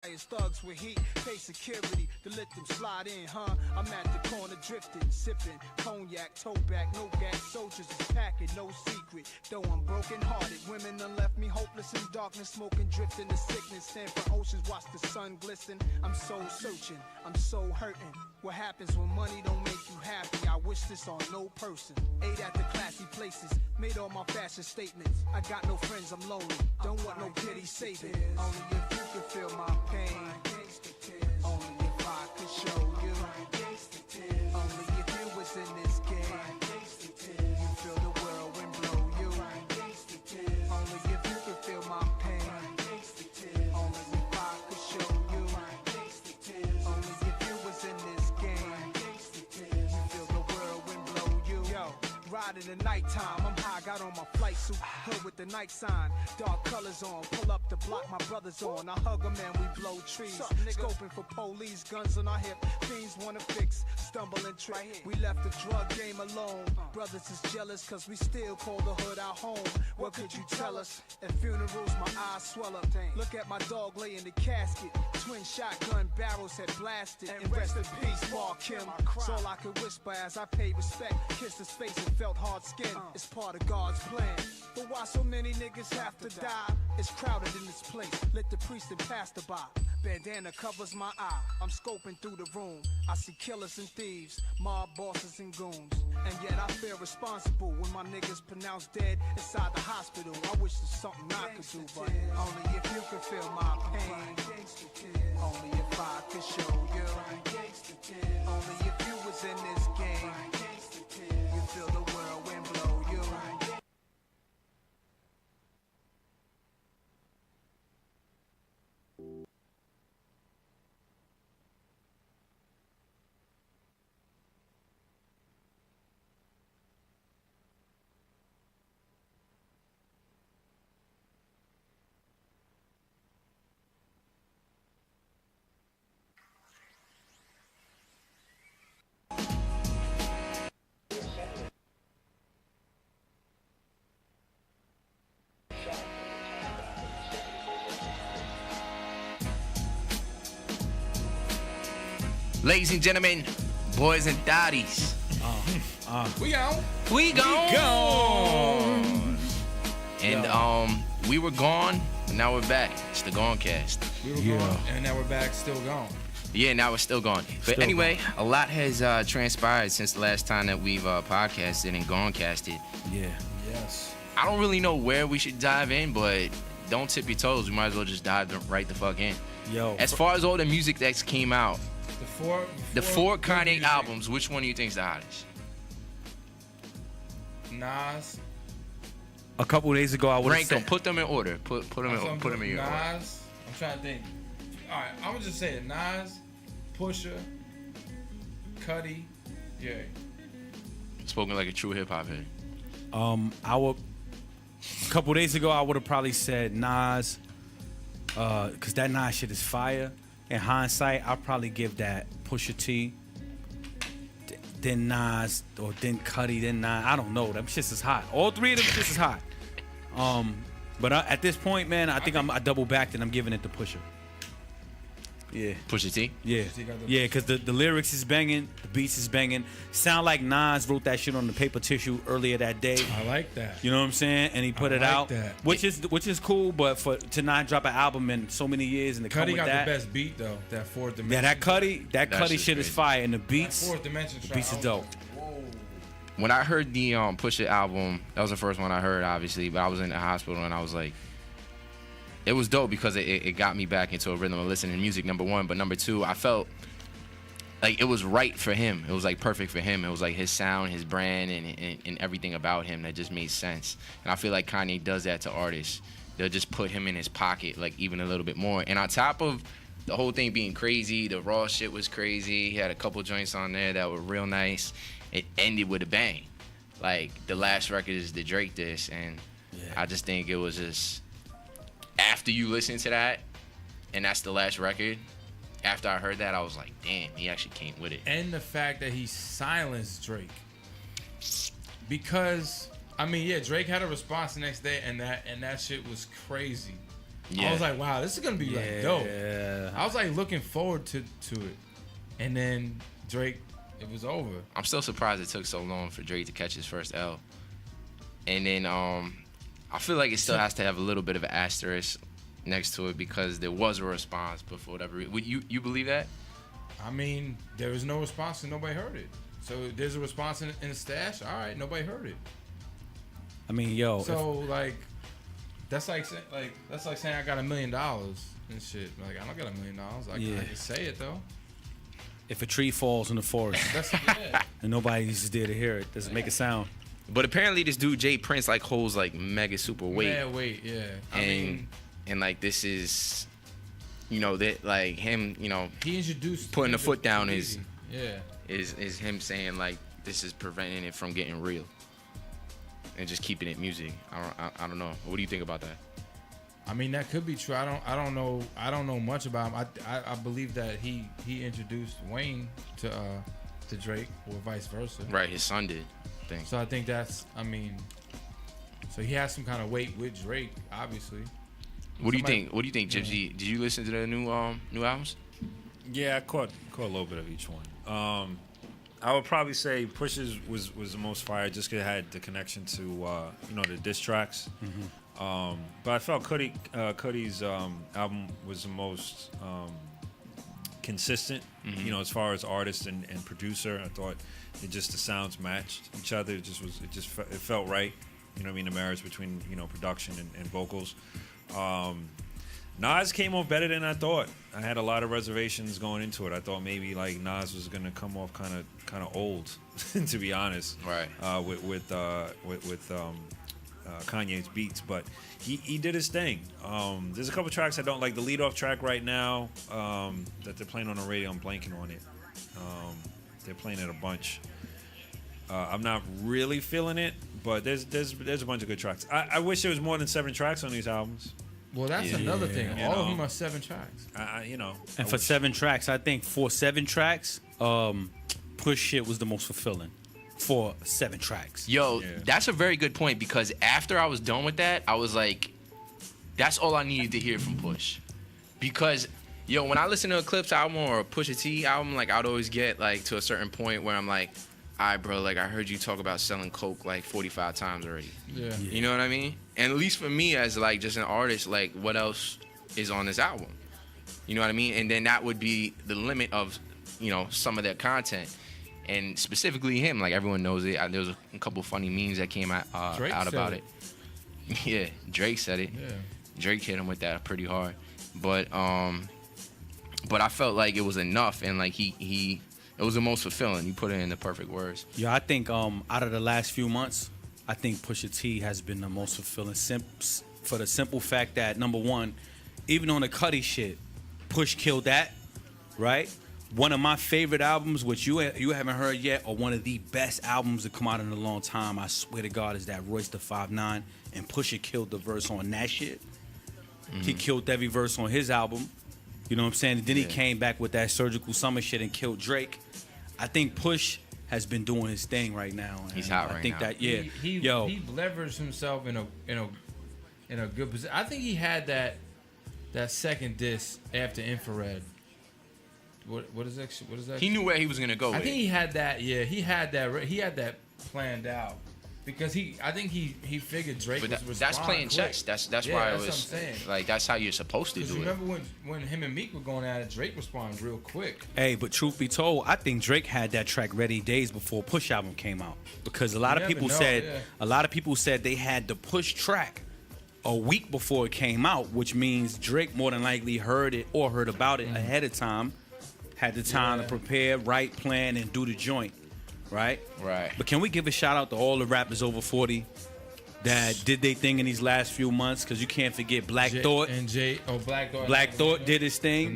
Thugs with heat, pay security to let them slide in, huh? I'm at the corner drifting, sipping cognac, toe back, no gas. Soldiers is packing, no secret. Though I'm broken hearted, women done left me hopeless in darkness, smoking, drifting to sickness. Stand for oceans, watch the sun glisten. I'm soul searching, I'm so hurting. What happens when money don't make you happy? I wish this on no person. Ate at the classy places, made all my fashion statements. I got no friends, I'm lonely. Don't want no pity, save it. Only if you can feel my pain. Only if I could show you. Only if you was in this game. You feel the whirlwind blow you. Only if you can feel my pain. Only if I could show you. Only if you was in this game. You feel the whirlwind blow you. Yo, ride in the nighttime. I'm high, got on my flight suit. Hood with the night sign. Dark colors on. Pull up the block my brothers on. I hug them and we blow trees. Scoping for police, guns on our hip. Fiends wanna fix, stumble and trip. We left the drug game alone. Brothers is jealous cause we still call the hood our home. What could you tell us? At funerals my eyes swell up. Look at my dog lay in the casket. Twin shotgun barrels had blasted. And rest in peace, Bar Kim. It's all I could whisper as I paid respect. Kissed his face and felt hard skin. It's part of God's plan. But why so many niggas have to die? It's crowded in this place. Let the priest and pastor by. Bandana covers my eye. I'm scoping through the room. I see killers and thieves, mob bosses and goons. And yet I feel responsible when my niggas pronounced dead inside the hospital. I wish there's something I could do, but only if you can feel my pain. Only if I could show you. Only if you was in this game. You feel the whirlwind blow you. Ladies and gentlemen, boys and daddies. We gone. We gone. And we were gone, and now we're back. It's the Gawcast. We were gone, and now we're back, still gone. Yeah, now we're still gone. But Still anyway, gone. a lot has transpired since the last time that we've podcasted and Gawcasted. Yeah. Yes. I don't really know where we should dive in, but don't tip your toes. We might as well just dive right the fuck in. Yo. As far as all the music that came out, the four Kanye music. albums, which one do you think is the hottest? Nas. A couple days ago, I would Rank them. Put them in order. Put them in your order. Nas. I'm trying to think. All right, I'm gonna just say it. Nas, Pusha, Cudi, yeah. Spoken like a true hip hop head. A couple days ago, I would have probably said Nas, cause that Nas shit is fire. In hindsight, I'll probably give that Pusha T, then Nas, or then Cudi, then Nas. I don't know. Them shits is hot. All three of them shits is hot. But at this point, man, I think I double backed and I'm giving it to Pusha. Yeah. Pusha T? Yeah. Yeah, because the lyrics is banging, the beats is banging. Sound like Nas wrote that shit on the paper tissue earlier that day. I like that. You know what I'm saying? And he put it out. That. Which is cool, but to not drop an album in so many years and to come Cudi with got that. the best beat though, that Fourth Dimension. Yeah, that Cudi shit is fire, and the beats, That Fourth Dimension the beats is dope. When I heard the Pusha album, that was the first one I heard, obviously, but I was in the hospital and I was like, it was dope because it got me back into a rhythm of listening to music, number one. But number two, I felt like it was right for him. It was like perfect for him. It was like his sound, his brand, and everything about him that just made sense. And I feel like Kanye does that to artists. They'll just put him in his pocket like even a little bit more. And on top of the whole thing being crazy, the raw shit was crazy. He had a couple joints on there that were real nice. It ended with a bang. Like the last record is the Drake diss, and I just think it was just after you listen to that, and that's the last record. After I heard that, I was like, damn, he actually came with it. And the fact that he silenced Drake, because I mean, yeah, Drake had a response the next day, and that shit was crazy. I was like, wow, this is gonna be like dope. I was like looking forward to it, and then Drake, it was over. I'm still surprised it took so long for Drake to catch his first L. And then I feel like it still has to have a little bit of an asterisk next to it because there was a response, but for whatever reason. Would you believe that? I mean, there was no response and nobody heard it. So there's a response in the stash. All right, nobody heard it. I mean, yo. So that's like saying I got $1 million and shit. Like I don't got $1 million. I can say it though. If a tree falls in the forest and nobody's there to hear it, does it make a sound? But apparently this dude Jay Prince like holds like mega super weight. Yeah, weight, yeah. And like this is, that like him, he introduced putting the foot down is him saying like this is preventing it from getting real and just keeping it music. I don't know. What do you think about that? I mean, that could be true. I don't know much about him. I believe that he introduced Wayne to Drake or vice versa. Right, his son did. So I think that's. I mean, so he has some kind of weight with Drake, obviously. What do you think? What do you think, Gypsy? Did you listen to the new albums? Yeah, I caught a little bit of each one. I would probably say Push's was the most fire just because it had the connection to the diss tracks. Mm-hmm. But I felt Cudi's album was the most consistent. Mm-hmm. As far as artist and producer, I thought the sounds matched each other. It felt right. The marriage between production and vocals. Nas came off better than I thought. I had a lot of reservations going into it. I thought maybe like Nas was gonna come off kind of old, to be honest. Right. With Kanye's beats, but he did his thing. There's a couple tracks I don't like. The lead off track right now that they're playing on the radio, I'm blanking on it. They're playing it a bunch. I'm not really feeling it, but there's a bunch of good tracks. I wish there was more than 7 tracks on these albums. Well, that's another thing. All of them are 7 tracks. And for 7 tracks, I think for 7 tracks, Push shit was the most fulfilling. For 7 tracks. Yo, that's a very good point because after I was done with that, I was like, that's all I needed to hear from Push. Because, when I listen to a Clips album or a Pusha T album, like I'd always get like to a certain point where I'm like, all right, bro, like I heard you talk about selling coke like 45 times already. Yeah. You know what I mean? And at least for me as like just an artist, like what else is on this album? You know what I mean? And then that would be the limit of, some of their content. And specifically him, like everyone knows it. There was a couple funny memes that came out about it. Yeah, Drake said it. Yeah. Drake hit him with that pretty hard. But I felt like it was enough and like it was the most fulfilling. You put it in the perfect words. Yeah, I think out of the last few months, I think Pusha T has been the most fulfilling for the simple fact that, number one, even on the Cudi shit, Push killed that, right? One of my favorite albums, which you haven't heard yet, or one of the best albums to come out in a long time, I swear to God, is that Royce da 5'9", and Pusha killed the verse on that shit. Mm-hmm. He killed every verse on his album. You know what I'm saying? And then he came back with that Surgical Summer shit and killed Drake. I think Push has been doing his thing right now. He's hot right now. I think that he leveraged himself in a good position. I think he had that second diss after Infrared. What is that? He knew where he was gonna go. I think he had that. Yeah, he had that planned out because I think he figured Drake was that's playing quick. chess. That's why it was. What I'm saying. Like that's how you're supposed to do it. Remember when him and Meek were going at it, Drake responded real quick. Hey, but truth be told, I think Drake had that track ready days before Push album came out because a lot of people said they had the Push track a week before it came out, which means Drake more than likely heard it or heard about it ahead of time. Had the time to prepare, write, plan, and do the joint, right? Right. But can we give a shout out to all the rappers over 40 that did their thing in these last few months? Because you can't forget Black Thought. Black Thought did his thing.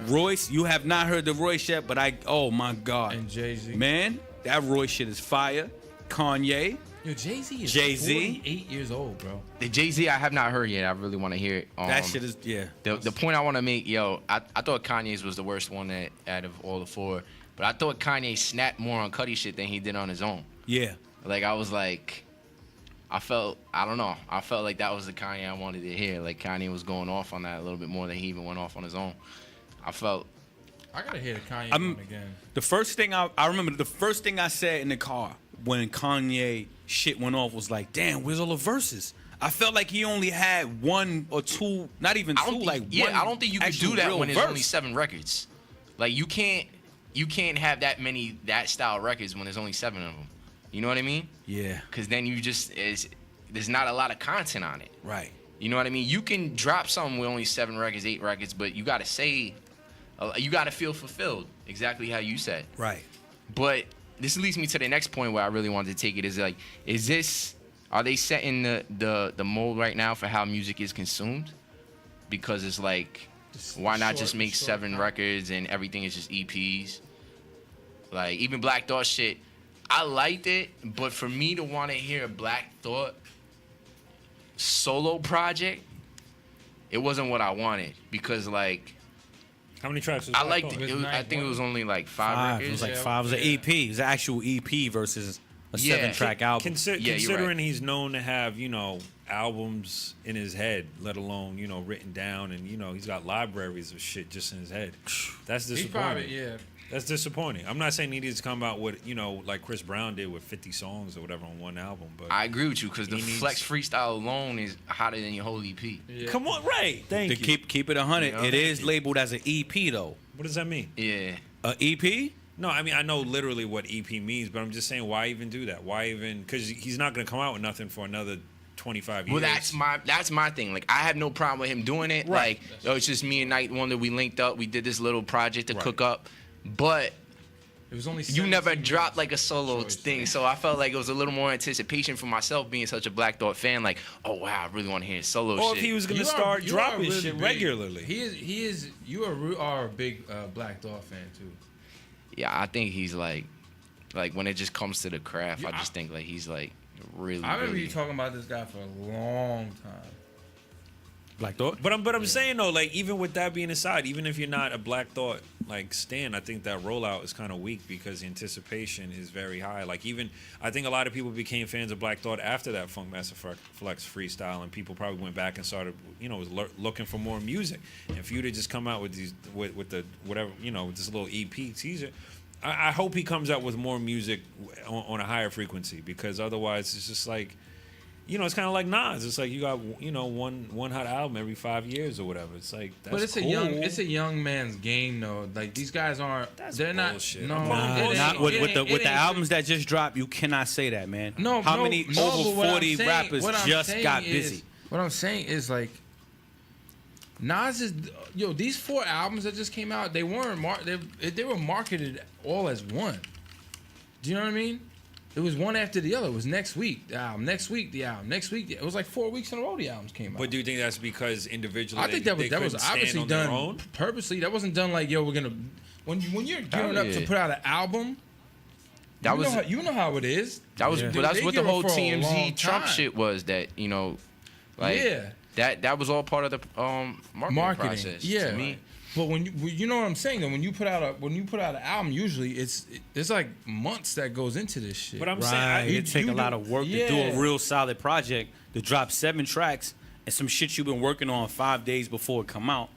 Royce, you have not heard the Royce yet, but oh my God. And Jay-Z. Man, that Royce shit is fire. Kanye. Yo, Jay-Z is 48 years old, bro. The Jay-Z I have not heard yet. I really want to hear it. That shit is, The point I want to make, I thought Kanye's was the worst one out of all the 4. But I thought Kanye snapped more on Cudi shit than he did on his own. Yeah. Like, I was like, I don't know. I felt like that was the Kanye I wanted to hear. Like Kanye was going off on that a little bit more than he even went off on his own. I gotta hear the Kanye one again. The first thing I remember, the first thing I said in the car when Kanye shit went off was like, "Damn, where's all the verses?" I felt like he only had one or two, not even two, one. I don't think you can do that when there's verse. only 7 records. Like you can't have that many that style records when there's only 7 of them. You know what I mean? Yeah. Because then there's not a lot of content on it. Right. You know what I mean? You can drop something with only 7 records, 8 records, but you got to you got to feel fulfilled, exactly how you said. Right. But this leads me to the next point where I really wanted to take it is like, are they setting the mold right now for how music is consumed? Because it's like, why not just make 7 records and everything is just EPs? Like, even Black Thought shit, I liked it, but for me to want to hear a Black Thought solo project, it wasn't what I wanted. Because, like, How many tracks was I Black liked Thought? it. I think it was only like 5 records. It was like 5. It was an EP. It was an actual EP versus a 7-track album. you're Considering right. he's known to have, albums in his head, let alone, written down, and, he's got libraries of shit just in his head. That's He's disappointing. probably, That's disappointing. I'm not saying he needs to come out with, like Chris Brown did with 50 songs or whatever on one album, but I agree with you because the He needs- Flex freestyle alone is hotter than your whole EP. Yeah. come on, right? Thank To you. keep it 100, Yeah. it is labeled as an EP though. What does that mean? Yeah. A EP? No, I mean I know literally what EP means, but I'm just saying why even do that? Why even? Because he's not going to come out with nothing for another 25 years. Well, that's my thing. Like, I have no problem with him doing it. Right. Like, it's just me and Night Wonder. We linked up. We did this little project to Right. cook up, but It was only you never 17 dropped like a solo choice. thing. So I felt like it was a little more anticipation for myself being such a Black Thought fan. Like, oh wow, I really want to hear his solo Or shit. if he was going to You are- start you are dropping really shit big. regularly. He is. You are a big Black Thought fan too. Yeah, I think he's like when it just comes to the craft, Yeah, I just think like he's like really. I remember really, you talking about this guy for a long time. Black Thought? But I'm saying though, like even with that being aside, even if you're not a Black Thought like stan, I think that rollout is kind of weak because the anticipation is very high. Like even I think a lot of people became fans of Black Thought after that Funkmaster Flex freestyle, and people probably went back and started looking for more music. And for you to just come out with these with the whatever with this little EP teaser. I hope he comes out with more music on a higher frequency, because otherwise it's just like, it's kind of like Nas. It's like you got one hot album every 5 years or whatever. It's like that's But it's cool. a young man's game though. Like these guys aren't. They're bullshit. not. No, Nah, it Not ain't- with, it with the ain't- with it the ain't- albums that just dropped, you cannot say that, man. No, How no, many no, but over what I'm 40 saying- rappers what I'm just saying got is- busy? What I'm saying is like, Nas is these 4 albums that just came out. They weren't they were marketed all as one. Do you know what I mean? It was one after the other. It was next week the album, next week the album, next week. It was like 4 weeks in a row the albums came out. But do you think that's because individually? I think that was couldn't stand obviously on their done own? purposely. That wasn't done like we're gonna when you're gearing up to yeah. put out an album. that was you know how it is. that was Yeah. but that's They what the give it whole for a long TMZ Trump time. shit was. That like Yeah. that was all part of the marketing process. Yeah. To me. But when you know what I'm saying though, when you put out an album, usually it's like months that goes into this shit. But I'm Right, saying, it take a lot of work to do yeah. a real solid project, to drop 7 tracks and some shit you've been working on 5 days before it come out.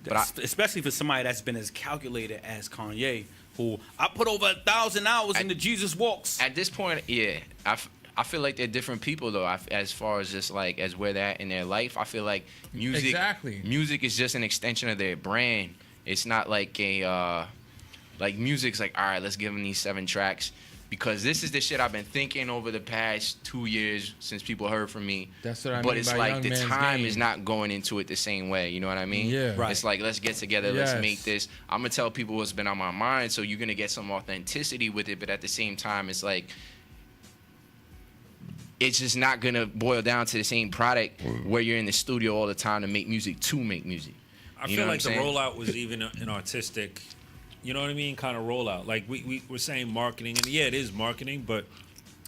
But Especially for somebody that's been as calculated as Kanye, who I put over 1,000 hours into Jesus Walks. At this point, yeah, I feel like they're different people though. As far as just like as where they're at in their life, I feel like music. Exactly. Music is just an extension of their brand. It's not like like music's like, all right, let's give them these 7 tracks, because this is the shit I've been thinking over the past 2 years since people heard from me. That's what I But mean it's by like young the man's time game. is not going into it the same way. You know what I mean? Yeah. Right. It's like, let's get together, Yes. let's make this. I'm gonna tell people what's been on my mind, so you're gonna get some authenticity with it. But at the same time, it's like, it's just not gonna boil down to the same product where you're in the studio all the time to make music. I You feel know like what the I'm saying? rollout was even an artistic, you know what I mean, kind of rollout. Like we were saying marketing, and yeah, it is marketing, but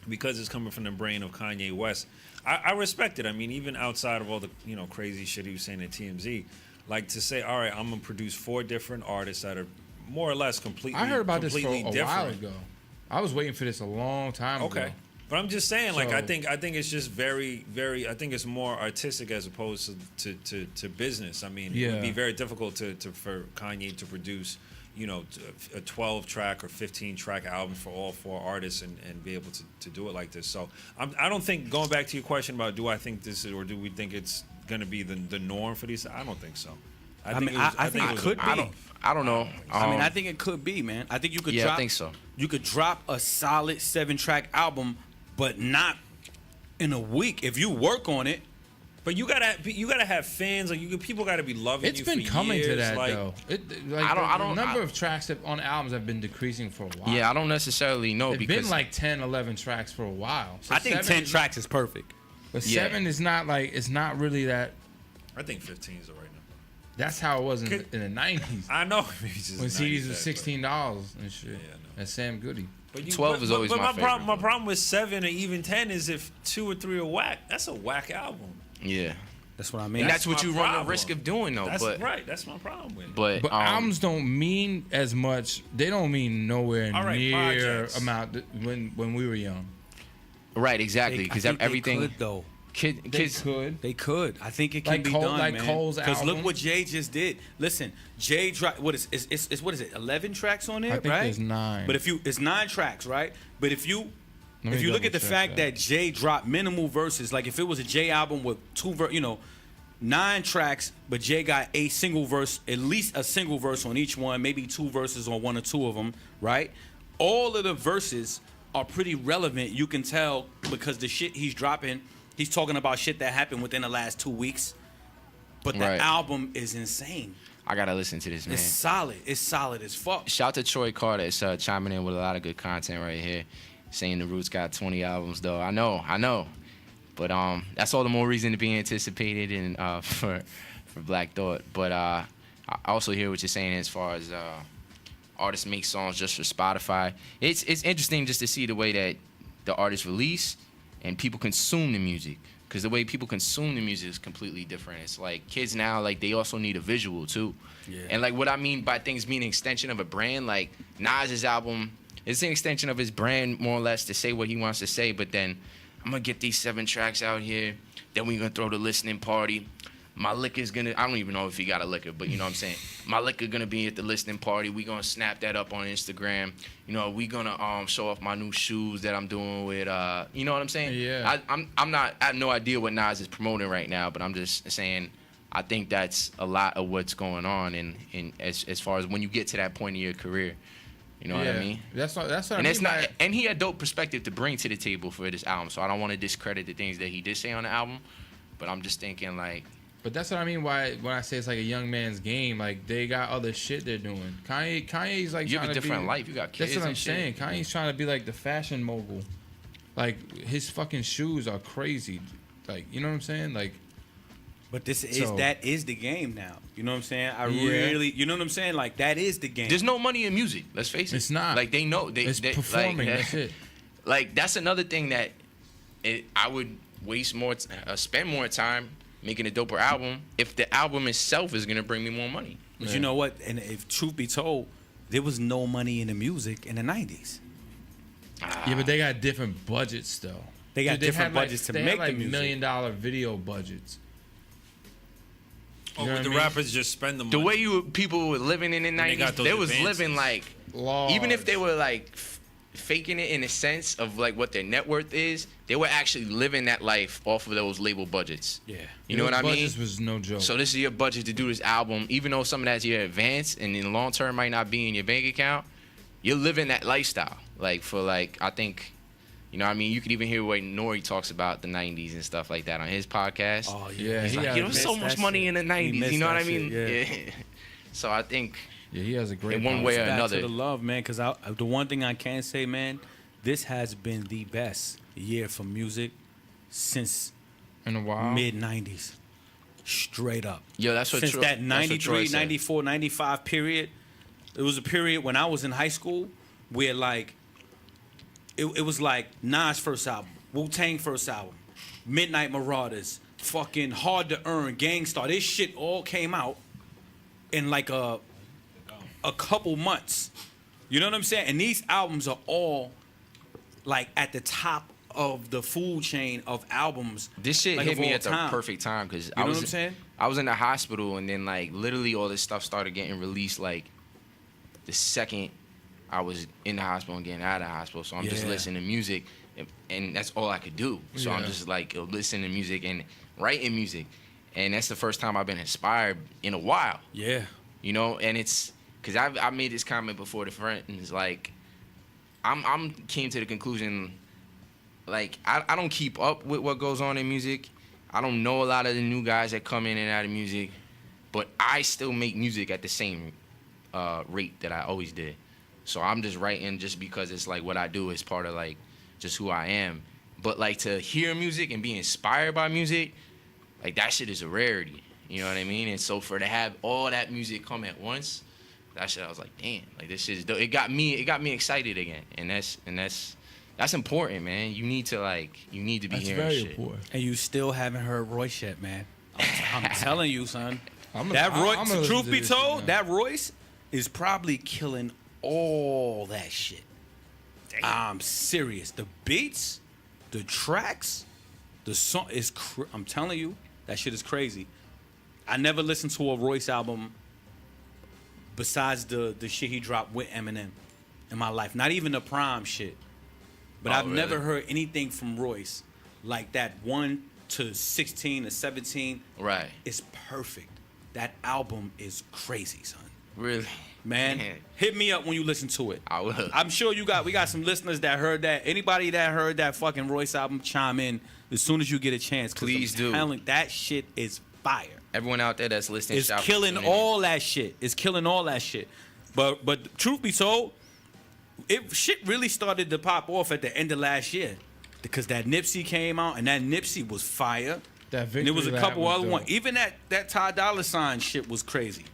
because it's coming from the brain of Kanye West, I respect it. I mean, even outside of all the crazy shit he was saying at TMZ, like to say, all right, I'm gonna produce 4 different artists that are more or less completely. I heard about this for completely a different. while ago. I was waiting for this a long time ago. Okay. But I'm just saying, like, So- I think it's just very, very. I think it's more artistic as opposed to business. I mean, it would be Yeah. very difficult for Kanye to produce, a 12-track or 15-track album for all 4 artists and be able to do it like this. So I don't think, going back to your question about do I think this is, or do we think it's going to be the norm for these? I don't think so. I mean, I think it could be. I don't know. I mean, I think it could be, man. I think you could Yeah, drop. I think so. You could drop a solid 7-track album, but not in a week. If you work on it, But you gotta have fans. Like people gotta be loving It's you. been for coming years. to that like, though. The number of tracks on albums have been decreasing for a while. Yeah, I don't necessarily know It's because been like 10, 11 tracks for a while. So I think 10 tracks is perfect. But Yeah. 7 is not like, it's not really that. I think 15 is the right number. That's how it was in the 90s. I know. Maybe it's just When 90s, CDs was $16 and shit. Yeah, I know. That's Sam Goody. But 12 is always my favorite, My though. problem with 7 or even 10 is if 2 or 3 are whack. That's a whack album. yeah, That's what I mean. and that's what my you run the problem. risk of doing though. That's but right. That's my problem with it. but But albums don't mean as much. They don't mean nowhere All right, near projects. amount when we were young. right, exactly, because everything They could, though. kids. Could. They could. I think it can Like be Cole- done, like man. Cole's Because look album. what Jay just did. Listen, Jay dropped what is what is it? 11 tracks on there, I think right? there's 9. But it's 9 tracks, right? But if you Let me look at the double-check fact that Jay dropped minimal verses, like if it was a Jay album with 9 tracks, but Jay got a single verse, at least a single verse on each one, maybe 2 verses on 1 or 2 of them, right? All of the verses are pretty relevant. You can tell because the shit he's dropping, he's talking about shit that happened within the last 2 weeks. But the Right. album is insane. I gotta listen to this, man. It's solid. It's solid as fuck. Shout to Troy Carter. It's chiming in with a lot of good content right here. Saying the Roots got 20 albums though. I know. But that's all the more reason to be anticipated and for Black Thought. But I also hear what you're saying as far as artists make songs just for Spotify. It's interesting just to see the way that the artists release and people consume the music. Because the way people consume the music is completely different. It's like kids now, like they also need a visual too. Yeah. And like what I mean by things being an extension of a brand, like Nas's album is an extension of his brand more or less to say what he wants to say. But then I'm gonna get these 7 tracks out here. Then we're gonna throw the listening party. My liquor's gonna, I don't even know if he got a liquor, but you know what I'm saying? My liquor gonna be at the listening party. We gonna snap that up on Instagram. You know, we gonna show off my new shoes that I'm doing with, you know what I'm saying? Yeah. I have no idea what Nas is promoting right now, but I'm just saying I think that's a lot of what's going on in as far as when you get to that point in your career. You know what I mean? That's what I And mean. it's not, and he had dope perspective to bring to the table for this album. So I don't want to discredit the things that he did say on the album, but I'm just thinking like, But that's what I mean when I say it's like a young man's game. Like they got other shit they're doing. Kanye's like you have trying a to different be, life. You got kids. That's what I'm and shit. saying. Kanye's trying to be like the fashion mogul. Like his fucking shoes are crazy. Like you know what I'm saying? Like But So- that is the game now. You know what I'm saying? Yeah. You know what I'm saying? Like that is the game. There's no money in music. Let's face it. It's not. Like they know. it's they performing. Like, That's it. Like that's another thing that I would waste more, spend more time making a doper album if the album itself is gonna bring me more money. But you know what? And if truth be told, there was no money in the music in the 90s. Yeah, but they got different budgets though. They got Dude, different had, like- budgets to they make had, like, the music. $1 million video budgets. Oh, know with what the I mean? rappers just spend the money. The way people were living in the they got 90s, those they was advances. living like, Large. even if they were like faking it in a sense of like what their net worth is, they were actually living that life off of those label budgets. Yeah. You know what I mean? Budgets was no joke. So this is your budget to do this album, even though some of that's your advance and in the long term might not be in your bank account. You're living that lifestyle, like for like I think, you know what I mean? You could even hear what Nori talks about the 90s and stuff like that on his podcast. Oh Yeah, He's he like, got- there was so missed much that money shit. in the He 90s. missed You know what I that mean? shit, yeah. So I think yeah, he has a great in one podcast. way or Back another. to the love, man. Because the one thing I can say, man, this has been the best year for music since in a while. mid 90s. Straight up. Yo, that's what Since Tro- that that's what 93, Troy said. 94, 95 period, it was a period when I was in high school where like it was like Nas' first album, Wu-Tang first album, Midnight Marauders, fucking Hard to Earn, Gangstar. This shit all came out in like a couple months. You know what I'm saying? And these albums are all like at the top of the food chain of albums. This shit like, hit of me all at the time. perfect time because You know what I'm saying? I was in the hospital, and then like literally all this stuff started getting released like the second I was in the hospital and getting out of the hospital. So I'm just Yeah. listening to music, and that's all I could do. So I'm Yeah. just like listening to music and writing music, and that's the first time I've been inspired in a while. Yeah. You know, and it's because I made this comment before the friend, and it's like I'm came to the conclusion, like I don't keep up with what goes on in music. I don't know a lot of the new guys that come in and out of music, but I still make music at the same rate that I always did. So I'm just writing just because it's like what I do is part of like just who I am. But like to hear music and be inspired by music, like that shit is a rarity. You know what I mean? And so for to have all that music come at once, that shit I was like, damn, like this shit is dope. It got me excited again. And that's important, man. You need to be That's hearing very shit. important. And you still haven't heard Royce yet, man. I'm telling you, son. I'm That I'm Royce, gonna listen truth to be this told, shit now. that Royce is probably killing all that shit. I'm serious. The beats, the tracks, the song is. I'm telling you, that shit is crazy. I never listened to a Royce album besides the shit he dropped with Eminem in my life. Not even the Prime shit. But Oh, I've really? never heard anything from Royce like that 1 to 16 to 17. Right. It's perfect. That album is crazy, son. Really. Man, hit me up when you listen to it. I will. I'm sure we got some listeners that heard that. Anybody that heard that fucking Royce album, chime in as soon as you get a chance. 'Cause Please I'm do. telling- that shit is fire. Everyone out there that's listening, It's shout out killing for tuning in. all that shit. It's killing all that shit. But truth be told, shit really started to pop off at the end of last year because that Nipsey came out and that Nipsey was fire. That And there was a Victory couple Lap was other dope. ones. Even that Ty Dolla $ign shit was crazy.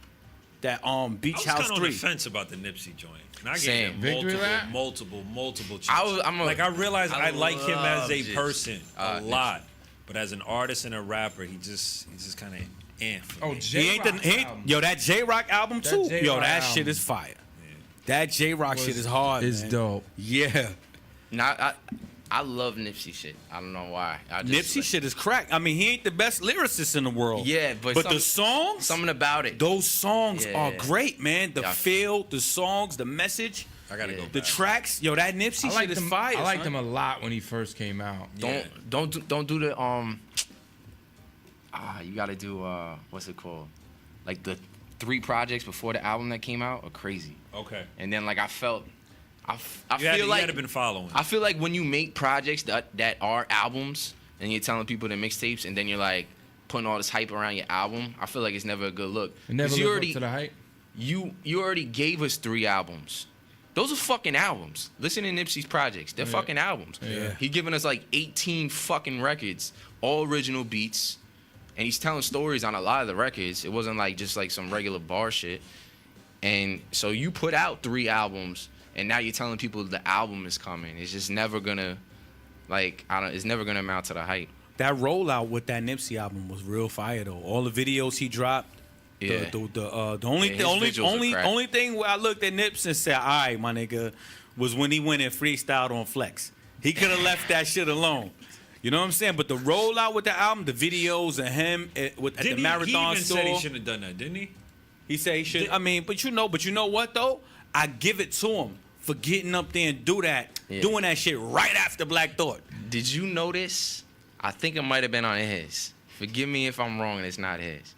That I Beach was House kind of on the 3. fence about the Nipsey joint. And I Same. gave Victory him Lap? multiple chances. I realized I like him as a love person a Nipsey. lot, but as an artist and a rapper, he's just kind of for Oh, me. Yo, that J-Rock album That too. J-Rock Yo, that album shit is fire. That J-Rock shit is hard. It's man. dope. Yeah. I love Nipsey shit. I don't know why. Nipsey shit is crack. I mean, he ain't the best lyricist in the world. Yeah, but the songs, something about it. those songs Yeah. are great, man. The Yeah. feel, the songs, the message, I gotta Yeah. go the back. tracks. Yo, that Nipsey shit is fire. I liked son. him a lot when he first came out. Don't do the you gotta do what's it called? Like the 3 projects before the album that came out are crazy. Okay. And then like I feel You like had to been following. I feel like when you make projects that are albums and you're telling people they're mixtapes and then you're like putting all this hype around your album, I feel like it's never a good look. It never 'Cause lived up to the hype. you already gave us 3 albums. Those are fucking albums. Listen to Nipsey's projects. They're fucking albums. Yeah. He giving us like 18 fucking records, all original beats, and he's telling stories on a lot of the records. It wasn't like just like some regular bar shit. And so you put out 3 albums, and now you're telling people the album is coming. It's just never gonna, it's never gonna amount to the hype. That rollout with that Nipsey album was real fire though. All the videos he dropped. Yeah. The only Yeah, his visuals are crack. only thing where I looked at Nips and said, "All right, my nigga," was when he went and freestyled on Flex. He could have left that shit alone. You know what I'm saying? But the rollout with the album, the videos of him at the marathon he even store. said he shouldn't have done that, didn't he? He said he should. I mean, but you know what though? I give it to him for getting up there and doing that shit right after Black Thought. Did you notice? I think it might have been on his. Forgive me if I'm wrong and it's not his.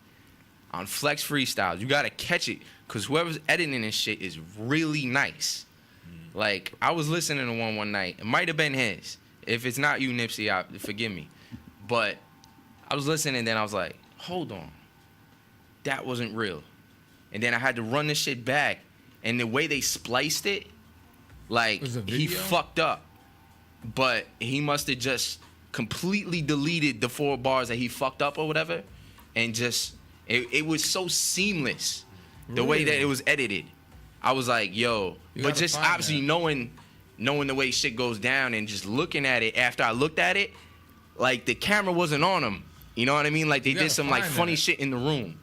On Flex Freestyles, you gotta catch it, cause whoever's editing this shit is really nice. Like I was listening to one night. It might have been his. If it's not you, Nipsey, forgive me. But I was listening, and then I was like, hold on, that wasn't real. And then I had to run this shit back, and the way they spliced it, like Was it a he video? fucked up. But he must have just completely deleted the 4 bars that he fucked up or whatever, and just it was so seamless the way that Really? it was edited. I was like, yo, You but gotta just find obviously that. knowing the way shit goes down and just looking at it after I looked at it, like the camera wasn't on him. You know what I mean? Like they You did gotta some like find funny that. shit in the room.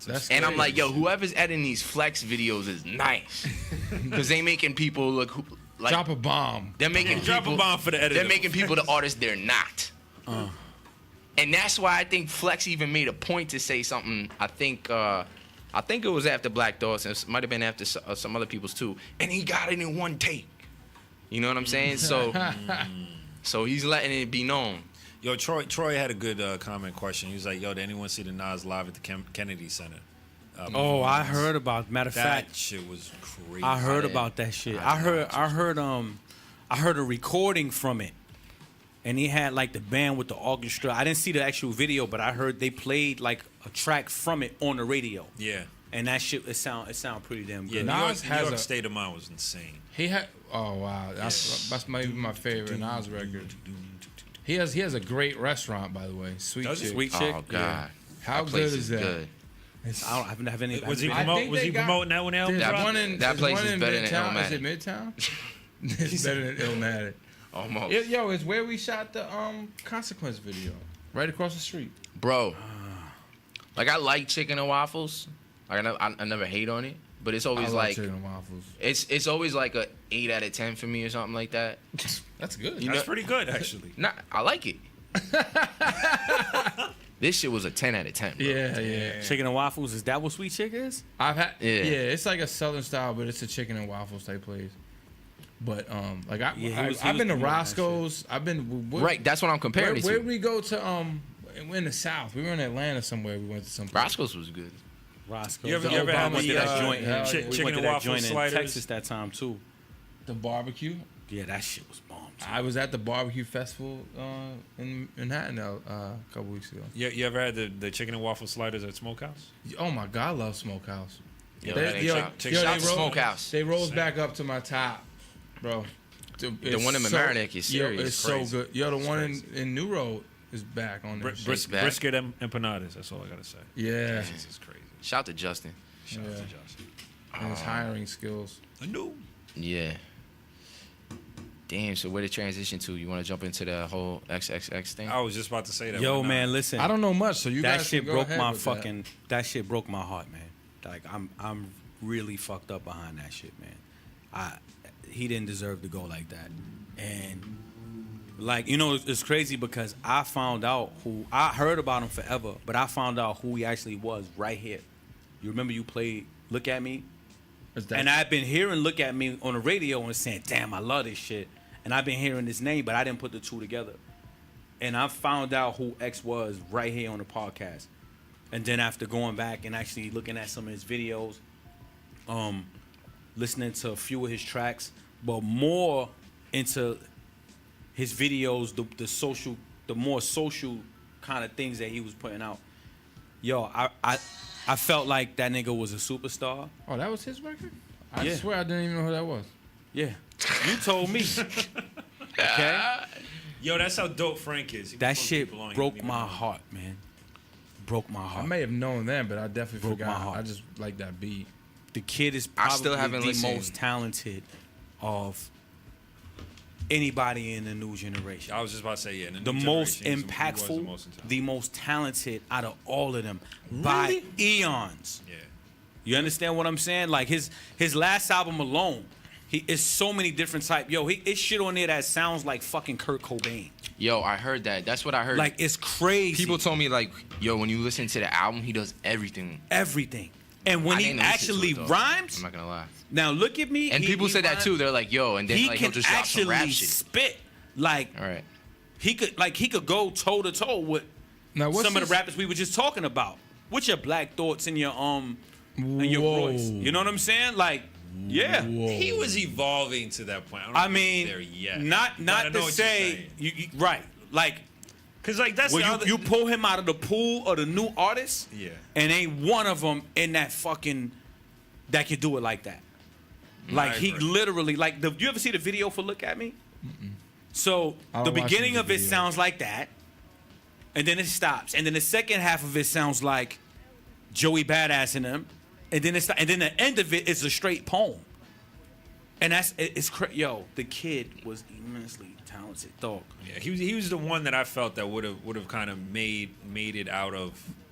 That's And I'm like, crazy. yo, whoever's editing these Flex videos is nice. Because they making people look like Drop a bomb. they're making Drop people, a bomb for the editor. They're making people the artists they're not. And that's why I think Flex even made a point to say something. I think it was after Black Thoughts, and it might have been after some other people's too. And he got it in one take. You know what I'm saying? So he's letting it be known. Yo, Troy had a good comment question. He was like, "Yo, did anyone see the Nas live at the Kennedy Center?" Oh, I heard about. Matter of that fact, shit was crazy. I heard about that shit. I heard a recording from it, and he had like the band with the orchestra. I didn't see the actual video, but I heard they played like a track from it on the radio. Yeah. And that shit, it sound pretty damn Yeah, good. New York State of Mind was insane. He had. Oh wow, that's maybe my favorite Nas record. He has a great restaurant, by the way. Sweet Does he? Chick. Sweet Chick. Oh God, How that place good is that? Good. I don't have any. Was he I think they got- promoting that one? There's That- one in, that there's place one is in better than Midtown. Illmatic. Is it Midtown? It's better than Illmatic. Almost. Yo, it's where we shot the Consequence video. Right across the street. Bro, like I like chicken and waffles. Like I never hate on it, but it's always I love like chicken and waffles. it's always like a 8 out of 10 for me or something like that. That's good. You That's know- pretty good, actually. Nah, I like it. This shit was a 10 out of 10. Bro. Yeah. Chicken and waffles. Is that what Sweet Chick is? I've had. Yeah. Yeah, it's like a southern style, but it's a chicken and waffles type place. But like Yeah, he was I've been to promoting that Roscoe's. I've been Right, that's what I'm comparing it Where to. we go to we're in the South. We were in Atlanta somewhere. We went to some place. Roscoe's was good. Roscoe. You ever The had Obama went to the that joint. hell We yeah. went chicken to and that waffle joint in sliders? Texas that time too. The barbecue. Yeah, that shit was bomb. Too. I was at the barbecue festival in Manhattan a couple weeks ago. You ever had the chicken and waffle sliders at Smokehouse? Oh my God, I love Smokehouse. Yo, They- that ain't yo, shout- yo, shout they to roll- Smokehouse. They rose back up to my top, bro. The one in Mamaroneck is Yo, serious. it's Crazy. so good. Yo, the It's one crazy. in New Road is back on there. back. Brisket empanadas. That's all I gotta say. Yeah, This is crazy. Shout to Justin. Shout out to Yeah. Josh. and his hiring skills. I knew. Yeah. Damn, so where to transition to? You want to jump into the whole XXX thing? I was just about to say that. Yo, Why not? man, listen. I don't know much, so you that guys shit can go broke ahead my with fucking. That shit broke my heart, man. Like I'm really fucked up behind that shit, man. He didn't deserve to go like that, and like it's crazy because I found out who I heard about him forever, but I found out who he actually was right here. You remember you played "Look at Me," Is that- and I've been hearing "Look at Me" on the radio and saying, "Damn, I love this shit," and I've been hearing his name, but I didn't put the two together. And I found out who X was right here on the podcast. And then after going back and actually looking at some of his videos, listening to a few of his tracks, but more into his videos, the more social kind of things that he was putting out. Yo, I felt like that nigga was a superstar. Oh, that was his record? I Yeah. swear I didn't even know who that was. Yeah, you told me. Okay, Yo, that's how dope Frank is. He that puts shit people on, you broke don't even my know. heart, man. Broke my I heart. may have known then, but I definitely Broke my forgot. heart. I just like that beat. The kid is I probably still haven't the listened. most talented of anybody in the new generation. I was just about to say, yeah. in The new most generation, he was impactful, the most intelligent. the most talented out of all of them by eons. Yeah. You understand what I'm saying? Like his last album alone, he is so many different type. Yo, it's shit on there that sounds like fucking Kurt Cobain. Yo, I heard that. That's what I heard. Like it's crazy. People told me like, yo, when you listen to the album, he does everything. everything. And when I he didn't listen to actually it, though. rhymes, I'm not gonna lie. now look at me. And people said that rhymes- too. They're like, yo, and then He like he'll can just drop some rap actually shit. spit. Like All right. he could go toe to toe with Now, what's some of his- the rappers we were just talking about. With your Black Thoughts and your and your Whoa. Royce. You know what I'm saying? Like, yeah. Whoa. He was evolving to that point. I don't think mean, he's there yet. not But I know to what you're say saying. you right. Like Cause like that's when the other. you pull him out of the pool of the new artists, Yeah. and ain't one of them in that fucking that can do it like that. Like I he agree. literally like you ever see the video for "Look at Me"? So I the don't watch beginning the of it video. sounds like that, and then it stops, and then the second half of it sounds like Joey Badass in them, and then and then the end of it is a straight poem. And yo, the kid was immensely talented, dog. Yeah, he was the one that I felt that would have kind of made it out of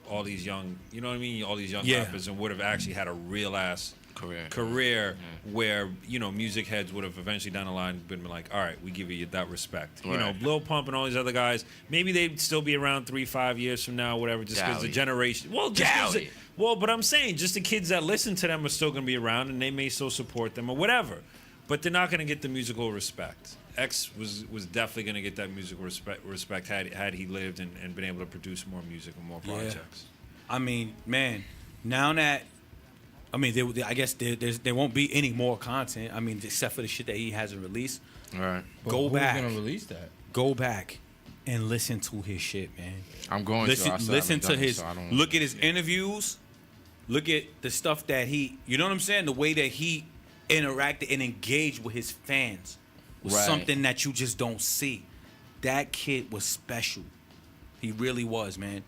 all these young, you know what I mean, all these young Yeah. rappers, and would have actually had a real ass career where, you know, music heads would have eventually down the line been like, all right, we give you that respect. Right. You know, Lil Pump and all these other guys, maybe they'd still be around 3-5 years from now, whatever, just because the generation. Well, but I'm saying just the kids that listen to them are still going to be around, and they may still support them or whatever, but they're not going to get the musical respect. X was definitely going to get that musical respect had he lived and been able to produce more music and more projects. I mean, man, now that, I mean, I guess there won't be any more content. I mean, except for the shit that he hasn't released. All right. Go back. Who's gonna release that? Go back and listen to his shit, man. I'm going to. Listen to his. Look at his interviews. Look at the stuff that he. You know what I'm saying? The way that he interacted and engaged with his fans was something that you just don't see. That kid was special. He really was, man.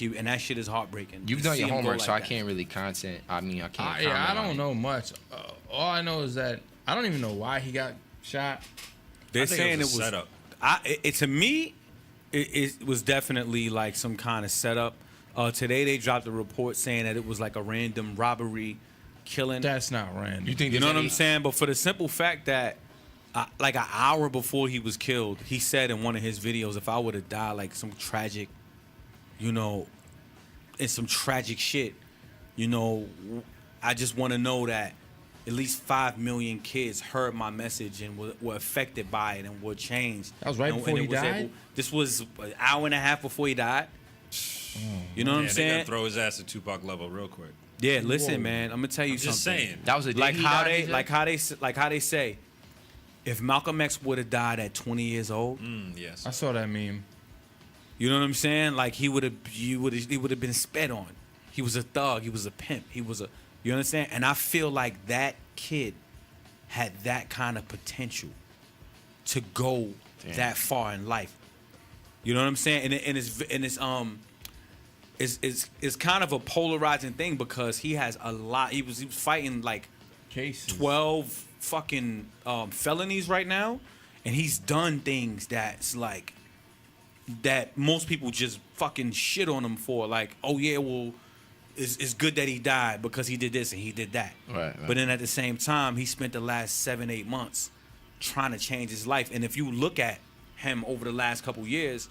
And that shit is heartbreaking. You've done your homework, so I can't really content. I mean, I can't. I don't know much. All I know is that I don't even know why he got shot. They're saying it was setup. To me, it was definitely like some kind of setup. Today they dropped a report saying that it was like a random robbery killing. That's not random. You know what I'm saying? But for the simple fact that, like an hour before he was killed, he said in one of his videos, if I would have died like some tragic, you know, and some tragic shit, you know, I just want to know that at least 5 million kids heard my message and were affected by it and were changed. That was right before he died? This was an hour and a half before he died. You know what I'm They saying? gotta throw his ass to Tupac level real quick. Yeah, listen, man. I'm gonna tell you something. Just saying. That was a like how they say, if Malcolm X would have died at 20 years old, Yes. I saw that meme. you know what I'm saying? Like he would have been sped on. He was a thug. He was a pimp. You understand? And I feel like that kid had that kind of potential to go that far in life. You know what I'm saying? It's kind of a polarizing thing because he has a lot. He was fighting like Cases. 12 fucking felonies right now, and he's done things that's like that most people just fucking shit on him for. Like, oh yeah, well, it's good that he died because he did this and he did that. Right. But then at the same time, he spent the last 7-8 months trying to change his life. And if you look at him over the last couple years,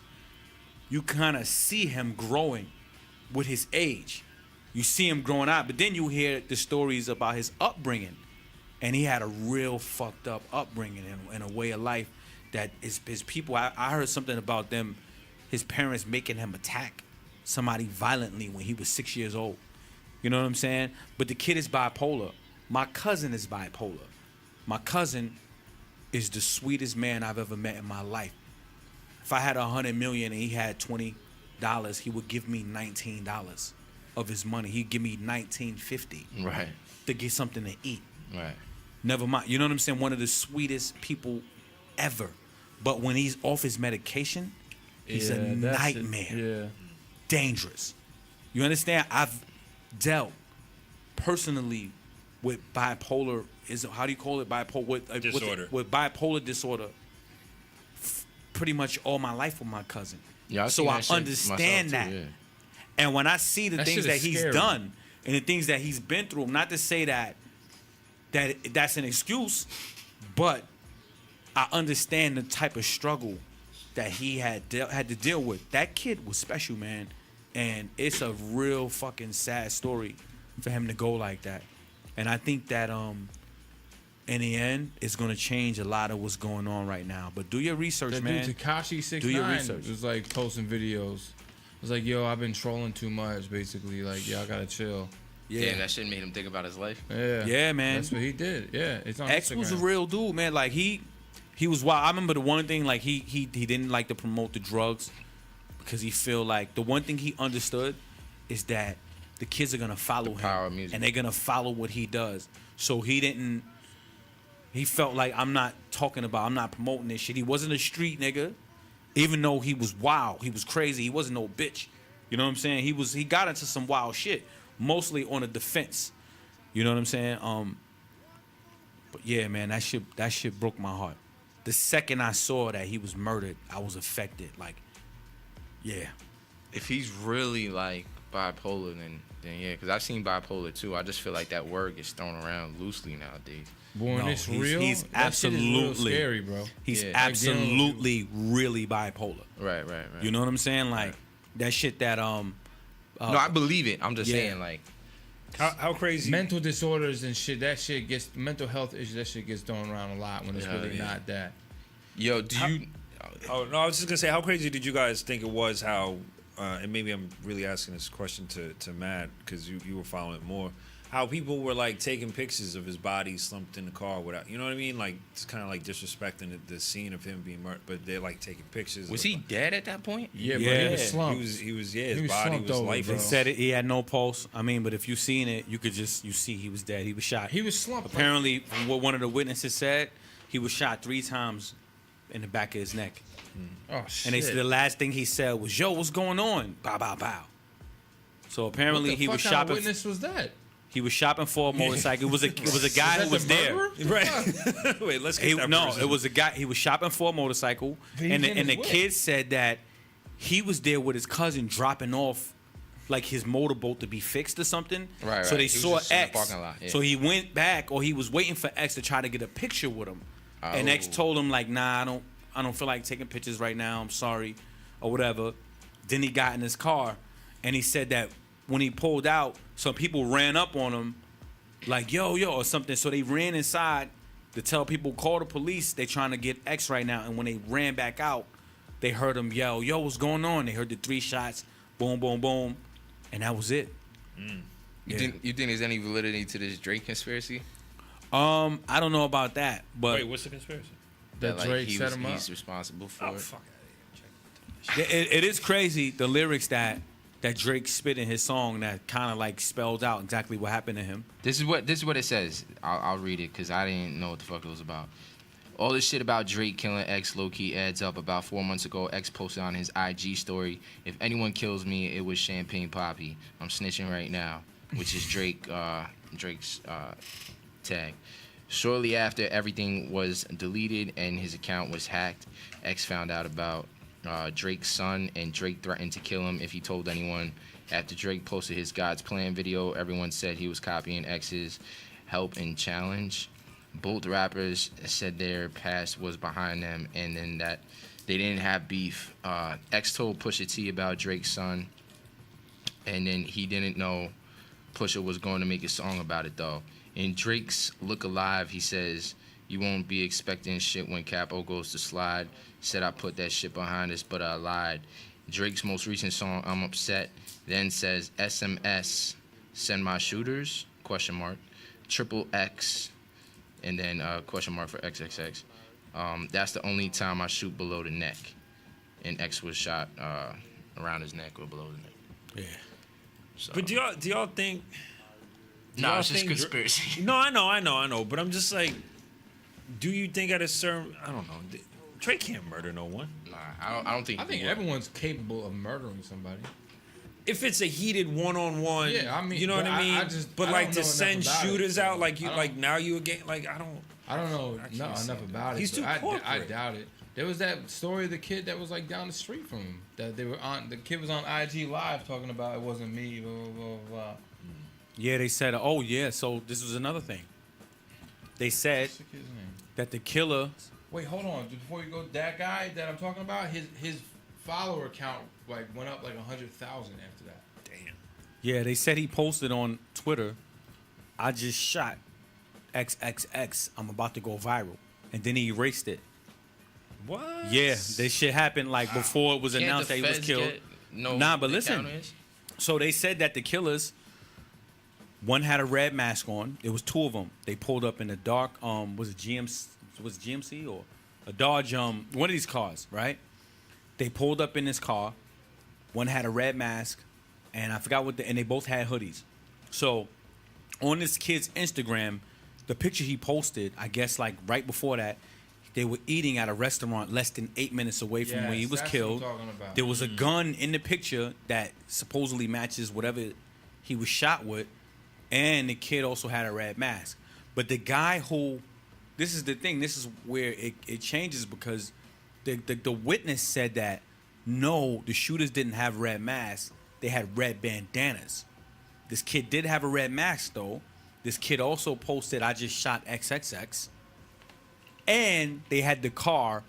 you kind of see him growing with his age. You see him growing out, but then you hear the stories about his upbringing. And he had a real fucked up upbringing and a way of life that his people, I heard something about them, his parents making him attack somebody violently when he was 6 years old. You know what I'm saying? But the kid is bipolar. My cousin is bipolar. My cousin is the sweetest man I've ever met in my life. If I had $100 million and he had $20, he would give me $19 of his money. He'd give me $19.50 Right. to get something to eat. Right. Never mind. You know what I'm saying? One of the sweetest people ever. But when he's off his medication, he's a nightmare. Yeah. Dangerous. You understand? I've dealt personally with bipolar. How do you call it? Bipolar with Disorder. With bipolar disorder. Pretty much all my life with my cousin. Yeah. So I understand that. Yeah. And when I see the That things shit that is he's scary. done and the things that he's been through, not to say that's an excuse, but I understand the type of struggle that he had to deal with. That kid was special, man. And it's a real fucking sad story for him to go like that. And I think that in the end, it's gonna change a lot of what's going on right now. But do your research, That man. dude Tekashi 6ix9ine Do your research. was like posting videos. It was like, yo, I've been trolling too much, basically. Like, y'all gotta chill. Yeah. That shit made him think about his life. Yeah. Yeah, man. That's what he did. Yeah. It's on X Instagram. was a real dude, man. Like he was wild. I remember the one thing, like he didn't like to promote the drugs because he feel like the one thing he understood is that the kids are gonna follow power of him music. and they're gonna follow what he does. So he felt like I'm not promoting this shit. He wasn't a street nigga, even though he was wild, he was crazy. He wasn't no bitch. You know what I'm saying? He got into some wild shit, mostly on the defense. You know what I'm saying? But yeah, man, that shit broke my heart. The second I saw that he was murdered, I was affected. Like, yeah. If he's really like bipolar, then then yeah, because I've seen bipolar too. I just feel like that word gets thrown around loosely nowadays. Boy, when No, it's he's- real, he's that shit is real absolutely- scary, bro. He's Yeah. absolutely really bipolar. Right. You know what I'm saying? Like that shit that no, I believe it. I'm just yeah. saying, like, How crazy? Mental disorders and shit. That shit gets mental health issues. That shit gets thrown around a lot when it's Yeah, really yeah. not that. yo, do you? Oh no, I was just gonna say, how crazy did you guys think it was? How, and maybe I'm really asking this question to Matt because you were following it more. How people were like taking pictures of his body slumped in the car without, you know what I mean? Like it's kind of like disrespecting the scene of him being murdered, but they're like taking pictures. Was of, he dead at that point? Yeah, but Yeah. he was slumped. He was. Yeah, his He was body slumped was over, lifeless. bro. they said it, he had no pulse. I mean, but if you seen it, you see he was dead. He was shot. He was slumped. Apparently, from what one of the witnesses said, he was shot 3 times in the back of his neck. Oh shit. And they said the last thing he said was, "Yo, what's going on?" Bow, bow, bow. So apparently what the he was fuck kind of shopping. witness was that? He was shopping for a motorcycle. It was a guy who was there. Right. Wait, let's get that No, person. it was a guy. He was shopping for a motorcycle, He and was in the his whip. kid said that he was there with his cousin dropping off like his motorboat to be fixed or something. Right, So right. they He was saw just in the X. parking lot, yeah. So he went back, or he was waiting for X to try to get a picture with him. And X Oh. told him like, "Nah, I don't feel like taking pictures right now. I'm sorry," or whatever. Then he got in his car, and he said that when he pulled out, some people ran up on him, like yo or something. So they ran inside to tell people, call the police. They trying to get X right now. And when they ran back out, they heard him yell, "Yo, what's going on?" They heard the 3 shots, boom, boom, boom, and that was it. You think there's any validity to this Drake conspiracy? I don't know about that, but Wait, what's the conspiracy? That like, Drake set him up. He's responsible for it. Fuck out of here. it is crazy the lyrics that Drake spit in his song that kind of like spells out exactly what happened to him. This is what it says. I'll read it because I didn't know what the fuck it was about. All this shit about Drake killing X low-key adds up. About 4 months ago, X posted on his IG story, "If anyone kills me, it was Champagne Poppy. I'm snitching right now," which is Drake's tag. Shortly after, everything was deleted and his account was hacked. X found out about Drake's son, and Drake threatened to kill him if he told anyone. After Drake posted his God's Plan video, everyone said he was copying X's help and challenge. Both rappers said their past was behind them, and then that they didn't have beef. X told Pusha T about Drake's son, and then he didn't know Pusha was going to make a song about it, though. In Drake's Look Alive, he says, "You won't be expecting shit when Capo goes to slide. Said I put that shit behind us, but I lied." Drake's most recent song, "I'm Upset," then says, "SMS, send my shooters, ? Triple X, and then ? For XXX. That's the only time I shoot below the neck." And X was shot around his neck or below the neck. Yeah. So, But do y'all think? no, y'all it's just think conspiracy. No, I know. But I'm just like, do you think at a certain, I don't know, Drake can't murder no one. Nah, I don't think. I think he would. everyone's capable of murdering somebody. If it's a heated one-on-one, Yeah, I mean, you know what but I mean. I just- but I like don't to know send enough about shooters it. out, like you, I like don't- now you again, like I don't. I don't know can't enough say about it. He's but too I corporate. doubt it. There was that story of the kid that was like down the street from him. That they were on. The kid was on IG Live talking about it wasn't me. Blah blah blah. blah. Yeah, they said, oh yeah, so this was another thing. They said What's the kid's name? that the killer, Wait, hold on. Before you go, that guy that I'm talking about, his follower count like went up like 100,000 after that. Damn. yeah, they said he posted on Twitter, "I just shot XXX, I'm about to go viral." And then he erased it. What? Yeah, this shit happened like before it was Can't announced the that he was feds killed. get no Nah, but listen. encounters? So they said that the killers, one had a red mask on. There was 2 of them. They pulled up in a dark, was it GMC or a Dodge, one of these cars, right? They pulled up in this car. One had a red mask, and I forgot and they both had hoodies. So on this kid's Instagram, the picture he posted, I guess like right before that, they were eating at a restaurant less than 8 minutes away from where he Yes, was that's what I'm killed. talking about. There was a gun in the picture that supposedly matches whatever he was shot with, and the kid also had a red mask. But the guy who, this is the thing, this is where it changes, because the witness said that no, the shooters didn't have red masks, they had red bandanas. This kid did have a red mask though. This kid also posted, "I just shot XXX," and they had the car.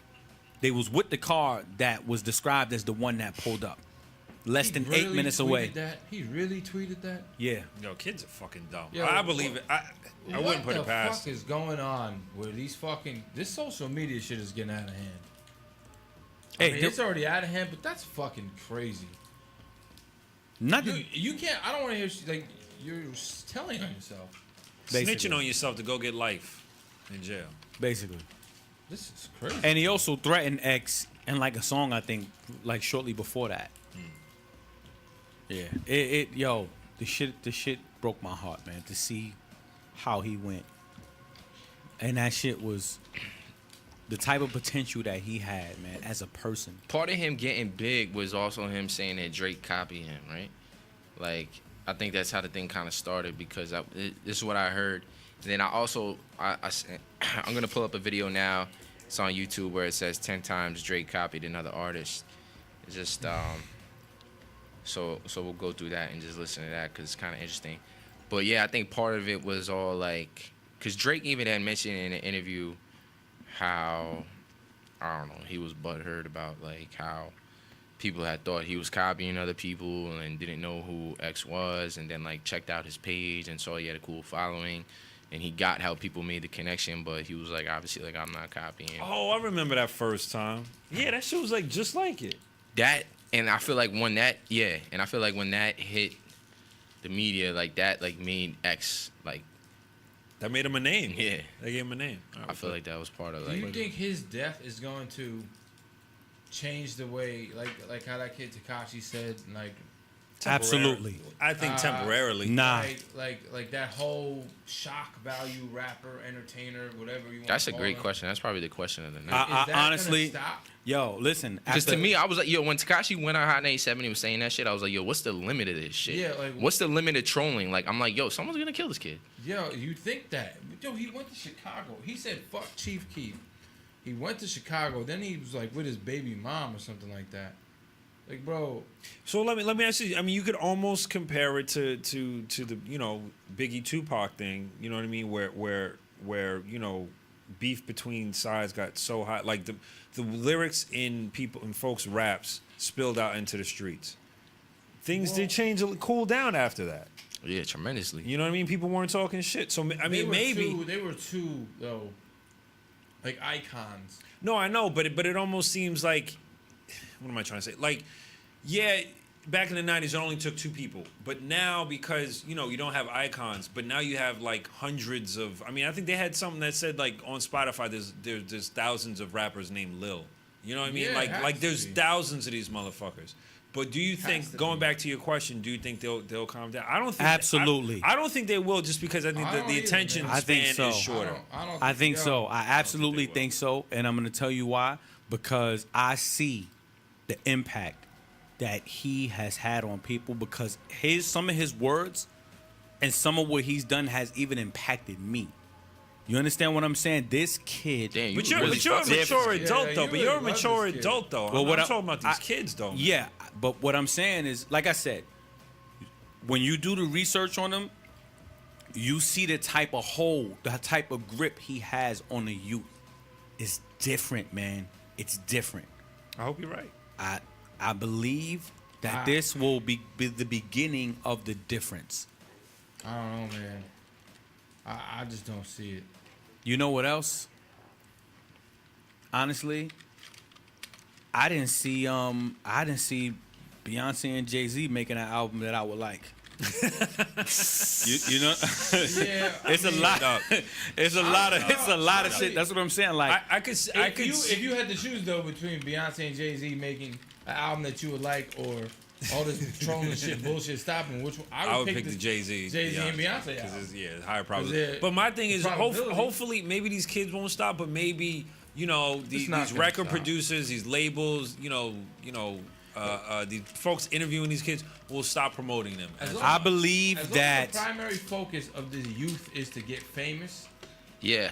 They was with the car that was described as the one that pulled up, less than 8 minutes away. He really tweeted that? Yeah. Yo, kids are fucking dumb. Yo, I believe it. I wouldn't put it past. What the fuck is going on where these fucking this social media shit is getting out of hand? Hey, I mean, it's already out of hand, but that's fucking crazy. Nothing. You can't. I don't want to hear like you're telling on yourself. Snitching on yourself to go get life in jail. Basically. This is crazy. And he also threatened X in like a song, I think, like shortly before that. Yeah. The shit broke my heart, man, to see how he went. And that shit was the type of potential that he had, man, as a person. Part of him getting big was also him saying that Drake copied him, right? Like, I think that's how the thing kind of started because this is what I heard. Then I also, I'm going to pull up a video now. It's on YouTube where it says 10 times Drake copied another artist. It's just, so we'll go through that and just listen to that because it's kind of interesting. But yeah, I think part of it was all like, because Drake even had mentioned in an interview how, I don't know, he was butthurt about like how people had thought he was copying other people and didn't know who X was, and then like checked out his page and saw he had a cool following. And he got how people made the connection, but he was like, obviously, like, I'm not copying. Oh, I remember that first time. Yeah, that shit was like just like it. That, and I feel like when that hit the media, like that, like made X, like. That made him a name. Yeah. They gave him a name. I feel like that was part of Do like. you think his death is going to change the way, like how that kid Tekashi said, like. Absolutely. I think temporarily. Nah. Like that whole shock value rapper, entertainer, whatever you want. That's a call great him. question. That's probably the question of the night. Is that honestly, gonna stop? yo, listen. Because to after- me, I was like, yo, when Tekashi went on Hot 97, he was saying that shit. I was like, yo, what's the limit of this shit? Yeah, like- what's the limit of trolling? Like, I'm like, yo, someone's gonna kill this kid. Yo, you think that? Yo, he went to Chicago. He said, "Fuck Chief Keef." He went to Chicago. Then he was like with his baby mom or something like that. Like, bro. So let me ask you. I mean, you could almost compare it to the Biggie Tupac thing. You know what I mean? Where beef between sides got so hot. Like the lyrics in folks' raps spilled out into the streets. Things did change, cool down after that. Yeah, tremendously. You know what I mean? People weren't talking shit. So I mean, maybe they were two though, like icons. No, I know, but it almost seems like. What am I trying to say? Like, yeah, back in the 90s, it only took two people. But now, because, you don't have icons, but now you have, like, hundreds of... I mean, I think they had something that said, like, on Spotify, there's thousands of rappers named Lil. You know what I mean? Yeah, like there's thousands of these motherfuckers. But do you think, going back to your question, do you think they'll calm down? I don't think... Absolutely. I don't think they will, just because I think the attention span is shorter. I think so. I absolutely think so. And I'm going to tell you why. Because I see the impact that he has had on people, because some of his words and some of what he's done has even impacted me. You understand what I'm saying? This kid. Damn, But you're a mature adult, though. But you're a mature this kid. adult, though. Well, I'm talking about these kids, though. Yeah, but what I'm saying is, like I said, when you do the research on him, you see the type of hold, the type of grip he has on the youth. It's different, man. It's different. I hope you're right. I believe that this will be the beginning of the difference. I don't know, man. I just don't see it. You know what else? Honestly, I didn't see Beyonce and Jay-Z making an album that I would like. you know, Yeah, it's a lot. It's a lot of shit. That's what I'm saying. Like if you had to choose though between Beyonce and Jay-Z making an album that you would like, or all this trolling shit bullshit stopping, which one? I would pick the Jay-Z and Beyonce album. It's higher probability. But my thing is, hopefully, maybe these kids won't stop, but maybe these record producers, these labels, these folks interviewing these kids will stop promoting them. I believe as long that as the primary focus of this youth is to get famous. Yeah.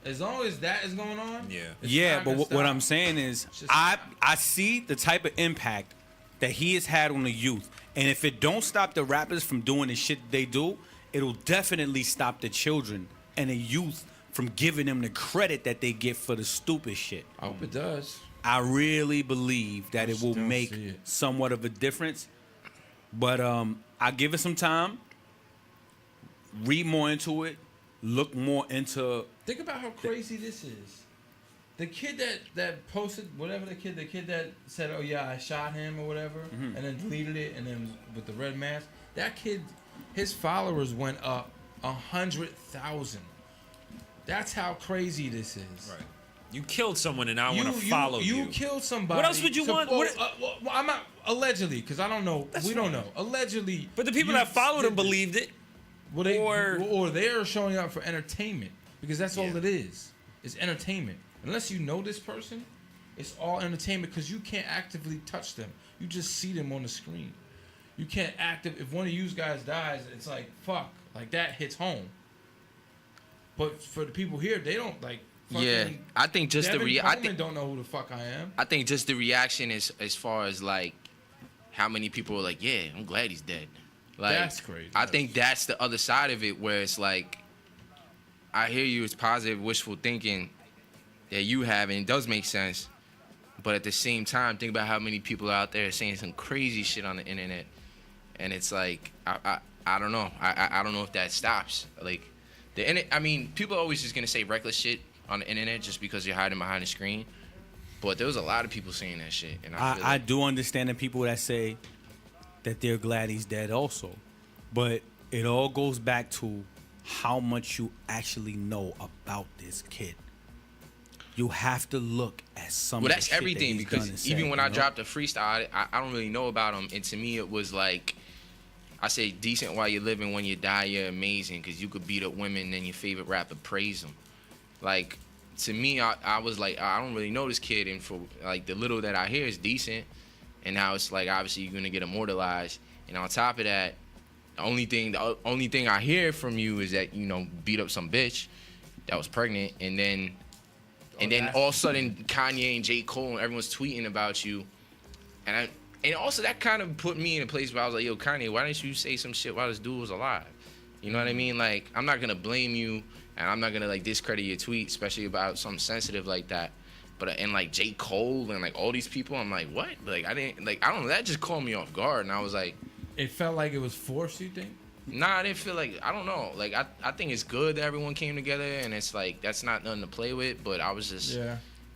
As long as that is going on. Yeah, but what I'm saying is, I see the type of impact that he has had on the youth, And if it don't stop the rappers from doing the shit they do, it'll definitely stop the children and the youth from giving them the credit that they get for the stupid shit. I hope it does. I really believe that it will still make see it. somewhat of a difference. But I give it some time. Read more into it. Look more into. Think about how crazy this is. The kid that posted whatever the kid that said, "Oh yeah, I shot him" or whatever, and then deleted it, and then with the red mask, that kid, his followers went up 100,000. That's how crazy this is. Right. You killed someone, and I want to follow you. You killed somebody. What else would you want? Well, I'm not allegedly, because I don't know. We don't know. Allegedly, But the people that followed him believed it. Well, or they're showing up for entertainment, because that's all it is. It's entertainment. Unless you know this person, it's all entertainment, because you can't actively touch them. You just see them on the screen. You can't if one of you guys dies, it's like, fuck. Like, that hits home. But for the people here, they don't, like, Yeah, I think just I don't know who the fuck I am. I think just the reaction is as far as like how many people are like, yeah, I'm glad he's dead. Like, That's crazy. I think that's the other side of it, where it's like, I hear you, it's positive wishful thinking that you have, and it does make sense. But at the same time, think about how many people are out there saying some crazy shit on the internet, and it's like, I don't know. I don't know if that stops. Like, I mean, people are always just gonna say reckless shit on the internet just because you're hiding behind the screen. But there was a lot of people saying that shit, and I do understand the people that say that they're glad he's dead also. But it all goes back to how much you actually know about this kid. You have to look at some. Well, of that's the shit everything, that he's done and because even said, when you I know? dropped a freestyle, I don't really know about him, and to me it was like, I say decent while you're living, when you die you're amazing, because you could beat up women and your favorite rapper praise him. Like, to me, I was like, I don't really know this kid, and for like the little that I hear is decent, and now it's like, obviously you're gonna get immortalized, and on top of that, the only thing I hear from you is that, you know, beat up some bitch that was pregnant, and then all of a sudden Kanye and J. Cole and everyone's tweeting about you, and also that kind of put me in a place where I was like, yo, Kanye, why didn't you say some shit while this dude was alive? You know what I mean? Like, I'm not gonna blame you, and I'm not gonna like discredit your tweet, especially about something sensitive like that. But and like J. Cole and like all these people, I'm like, what? Like, I don't know. That just caught me off guard, and I was like, It felt like it was forced, you think? nah, I didn't feel like, I don't know. Like, I think it's good that everyone came together, and it's like, that's not nothing to play with, but I was just,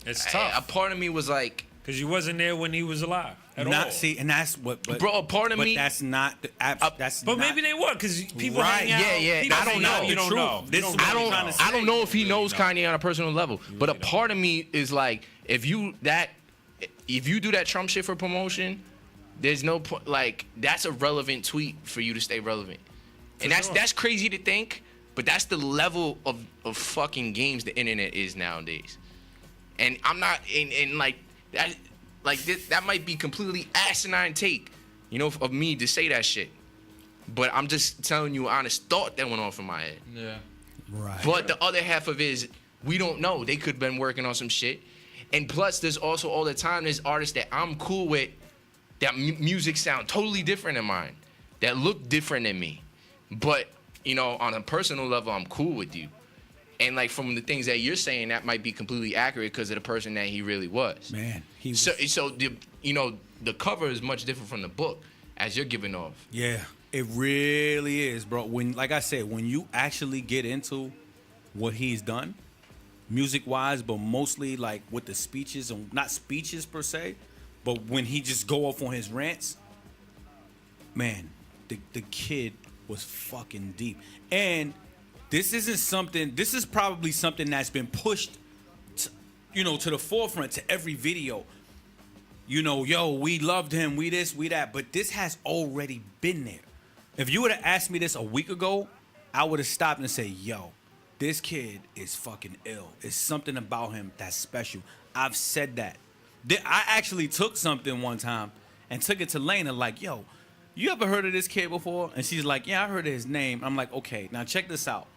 It's tough. a part of me was like, Because you wasn't there when he was alive at all. See, and that's what. But, bro, a part of but me, that's not. That's. But not, maybe they were, because people Right, hang out. yeah, people I don't hang know. out, You don't Truth. know. This You is don't what I'm really trying know. to say. I don't know if he You knows really Kanye on a personal level, but a part of me is like, if you do that Trump shit for promotion, there's no point. Like, that's a relevant tweet for you to stay relevant, and that's crazy to think, but that's the level of fucking games the internet is nowadays. And I'm not, and like that, that might be completely asinine take, you know, of me to say that shit. But I'm just telling you honest thought that went off in my head. Yeah. Right. But the other half of it is, we don't know. They could have been working on some shit. And plus, there's also all the time, there's artists that I'm cool with that music sound totally different than mine, that look different than me. But, you know, on a personal level, I'm cool with you. And, like, from the things that you're saying, that might be completely accurate because of the person that he really was. Man, he was. So the cover is much different from the book as you're giving off. Yeah, it really is, bro. When, like I said, when you actually get into what he's done, music-wise, but mostly like with the speeches, and not speeches per se, but when he just go off on his rants, man, the kid was fucking deep. And this is probably something that's been pushed, to the forefront, to every video. You know, yo, we loved him, we this, we that, but this has already been there. If you would have asked me this a week ago, I would have stopped and said, yo, this kid is fucking ill. It's something about him that's special. I've said that. I actually took something one time and took it to Lena, like, yo, you ever heard of this kid before? And she's like, yeah, I heard of his name. I'm like, okay, now check this out.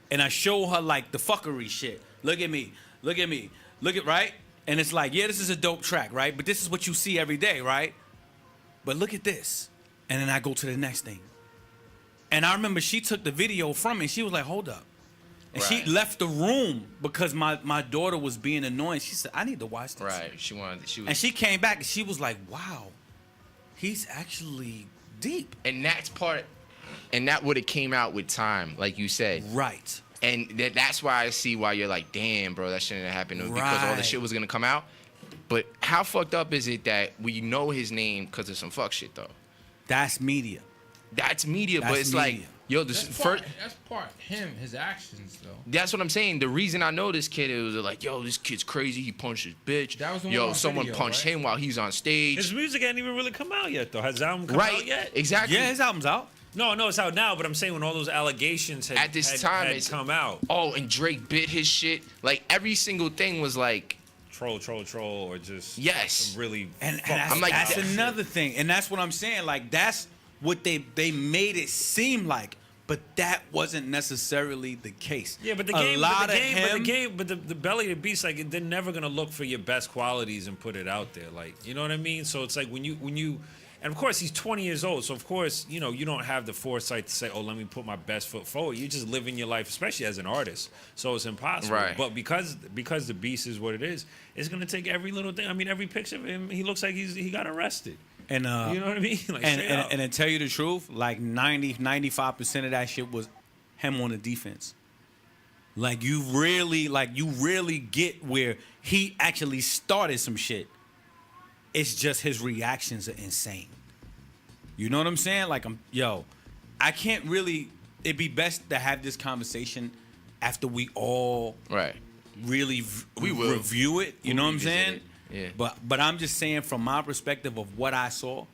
And I show her, like, the fuckery shit. Look at me, right? And it's like, yeah, this is a dope track, right? But this is what you see every day, right? But look at this. And then I go to the next thing. And I remember she took the video from me. She was like, hold up. And she Right. left the room because my daughter was being annoying. She said, I need to watch this. Right. She was, And she came back and she was like, wow, he's actually deep. and that's part, and that would have came out with time, like you said. Right. And that's why I see why you're like, damn, bro, that shouldn't have happened because all the Right. shit was gonna come out. But how fucked up is it that we know his name because of some fuck shit though? That's media. That's media, but That's it's media. like, yo, this first. That's part him, his actions though. That's what I'm saying. The reason I know this kid, it was like, yo, this kid's crazy. He punched his bitch. That was the one yo, on someone video, punched right? him while he's on stage. His music hadn't even really come out yet, though. Has the album come Right. out yet? Exactly. Yeah, his album's out. No, it's out now. But I'm saying when all those allegations had At this time, had it's come out, Oh, and Drake bit his shit. Like every single thing was like, troll, or just Yes. some really. And fucked that's, I'm like, that's that- another thing. And that's what I'm saying. Like, that's what they made it seem like. But that wasn't necessarily the case. Yeah, but the A game, lot but the of game, him, but the belly of the beast, like they're never gonna look for your best qualities and put it out there, like you know what I mean. So it's like when you, and of course he's 20 years old, so of course you don't have the foresight to say, oh, let me put my best foot forward. You're just living your life, especially as an artist, so it's impossible. Right. But because the beast is what it is, it's gonna take every little thing. I mean, every picture of him, he looks like he got arrested. and You know what I mean? Like, straight up. and to tell you the truth, like 95% of that shit was him on the defense. Like you really get where he actually started some shit. It's just his reactions are insane. You know what I'm saying? Like I can't really. It'd be best to have this conversation after we all right. really We will. review it. You We'll know what I'm revisit saying? it. Yeah. But I'm just saying from my perspective of what I saw.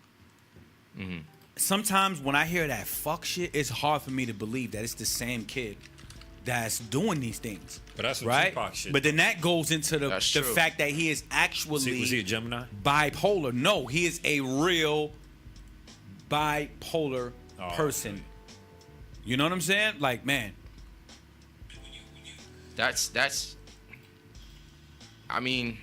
Mm-hmm. Sometimes when I hear that fuck shit, it's hard for me to believe that it's the same kid that's doing these things. But that's some right. Tupac shit. But then that goes into the That's true. fact that he is actually was he a Gemini? bipolar. No, he is a real bipolar person. Okay. You know what I'm saying? Like, man. That's. I mean,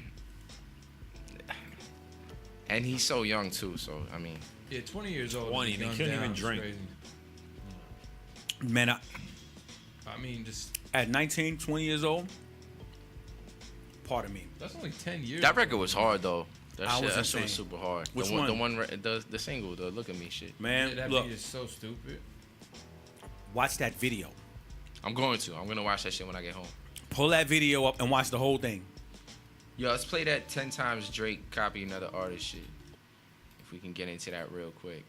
and he's so young too. So I mean, Yeah, 20 years old. 20, and he couldn't even drink. Man, I mean, just at 19, 20 years old, pardon me. that's only 10 years. that record was hard though. That I shit, was that shit was insane. super hard. Which the one? The single, the Look at Me shit. Man, Yeah, that look, beat is so stupid. watch that video. I'm gonna watch that shit when I get home. Pull that video up and watch the whole thing. Yo, let's play that 10 times Drake copy another artist shit. If we can get into that real quick.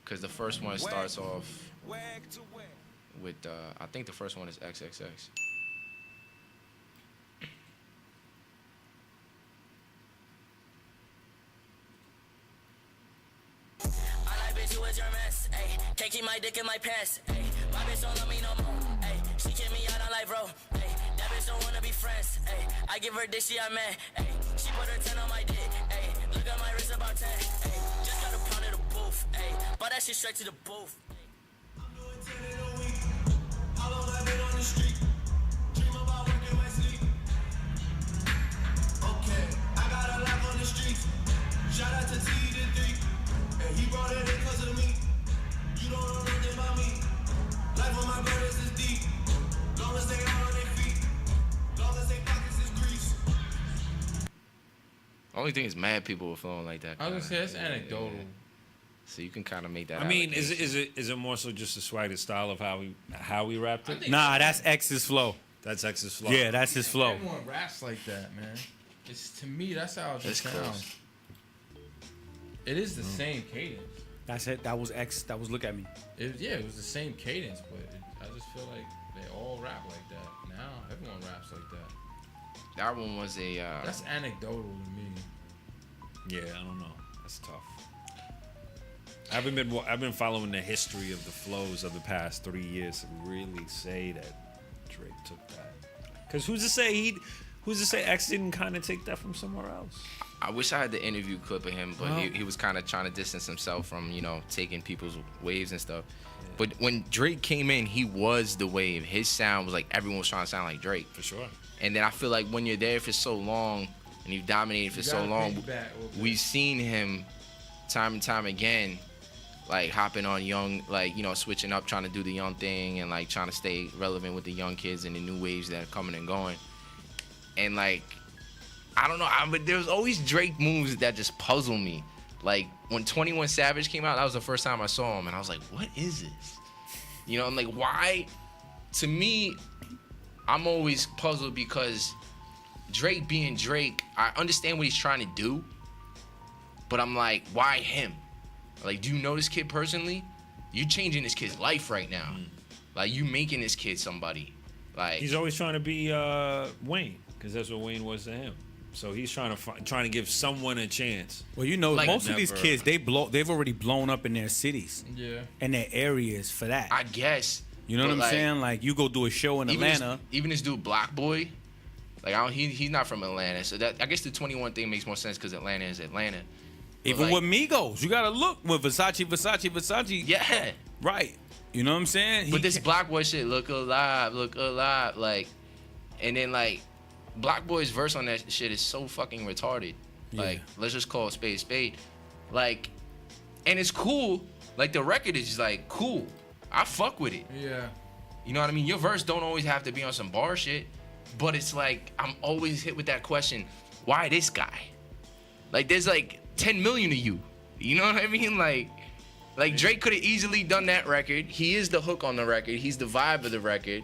Cause the first one starts off with I think the first one is XXX. You was your mess, ayy. Can't keep my dick in my pants, ayy. My bitch don't love me no more, ayy. She kick me out on life, bro, ayy. That bitch don't wanna be friends, ayy. I give her dick, she a man, ayy. She put her 10 on my dick, ayy. Look at my wrist about 10, ayy. Just got a pound of the booth, ayy. Bought that shit straight to the booth. I'm doing 10 in a week. How long I been on the street? Dream about working my sleep. Okay, I got a life on the streets. Shout out to T the 3. And he brought it in cause of me. You don't know nothing about me. Life on my brothers is deep. Long as they out on their feet. Long as they pockets is grease. Only thing is mad people were flowing like that. I was gonna say that's Yeah. anecdotal. So you can kind of make that. I mean, allocation. is it more so just the swagger style of how we rapped it? Nah, that's X's flow. That's X's flow. Yeah, that's his flow. Everyone raps like that, man. It's to me that's how it just That's sounds. close. It is the same cadence. That's it. That was X. That was Look at Me. It was the same cadence, but I just feel like they all rap like that. Now everyone raps like that. That one was a. That's anecdotal to me. Yeah, I don't know. That's tough. I've been following the history of the flows of the past 3 years to really say that Drake took that. Because who's to say X didn't kind of take that from somewhere else? I wish I had the interview clip of him, but he was kind of trying to distance himself from, taking people's waves and stuff. Yeah. But when Drake came in, he was the wave. His sound was like everyone was trying to sound like Drake. For sure. And then I feel like when you're there for so long and you've dominated for so long, we've seen him time and time again, like hopping on young, like, you know, switching up, trying to do the young thing and like trying to stay relevant with the young kids and the new waves that are coming and going. And like, I don't know, but there's always Drake moves that just puzzle me. Like when 21 Savage came out, that was the first time I saw him, and I was like, what is this? You know, I'm like, why? To me, I'm always puzzled because Drake being Drake, I understand what he's trying to do, but I'm like, why him? Like, do you know this kid personally? You're changing this kid's life right now. Like, you making this kid somebody. Like, he's always trying to be Wayne, because that's what Wayne was to him. So he's trying to give someone a chance. Well, you know, Like, most of these kids, they've already blown up in their cities. Yeah. And their areas for that. I guess. You know what I'm like, saying? Like, you go do a show in Atlanta. Even this dude, Block Boy, like, he's not from Atlanta. So that, I guess the 21 thing makes more sense because Atlanta is Atlanta. But Even like, with Migos, you gotta look with Versace. yeah. Right. You know what I'm saying? But this Block Boy shit, look alive. Like, and then, like, Block Boy's verse on that shit is so fucking retarded. Like, let's just call a spade a spade. Like, and it's cool. Like, the record is just, like, cool. I fuck with it. Yeah. You know what I mean? Your verse don't always have to be on some bar shit. But it's like, I'm always hit with that question, why this guy? Like, there's, like, 10 million of you. You know what I mean? Like Drake could have easily done that record. He is the hook on the record. He's the vibe of the record.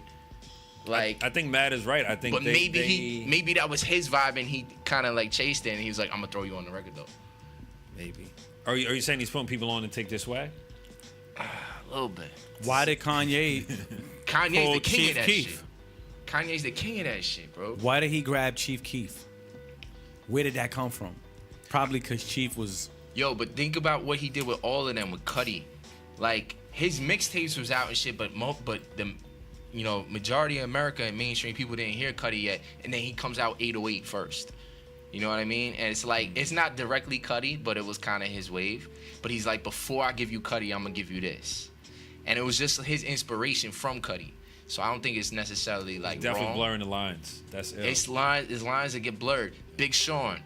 Like, I think Matt is right. I think, but maybe that was his vibe and he kind of like chased it and he was like, I'm gonna throw you on the record though. Maybe. Are you saying he's putting people on to take this way? A little bit. Why did Kanye Kanye's pull the king Chief of that Keef? shit. Kanye's the king of that shit, bro. Why did he grab Chief Keef? Where did that come from? Probably because Chief was... Yo, but think about what he did with all of them with Cudi. Like, his mixtapes was out and shit, but the, you know, majority of America and mainstream people didn't hear Cudi yet, and then he comes out 808 first. You know what I mean? And it's like, it's not directly Cudi, but it was kind of his wave. But he's like, before I give you Cudi, I'm gonna give you this. And it was just his inspiration from Cudi. So I don't think it's necessarily like Definitely wrong. blurring the lines. That's ill. It's lines that get blurred. Big Sean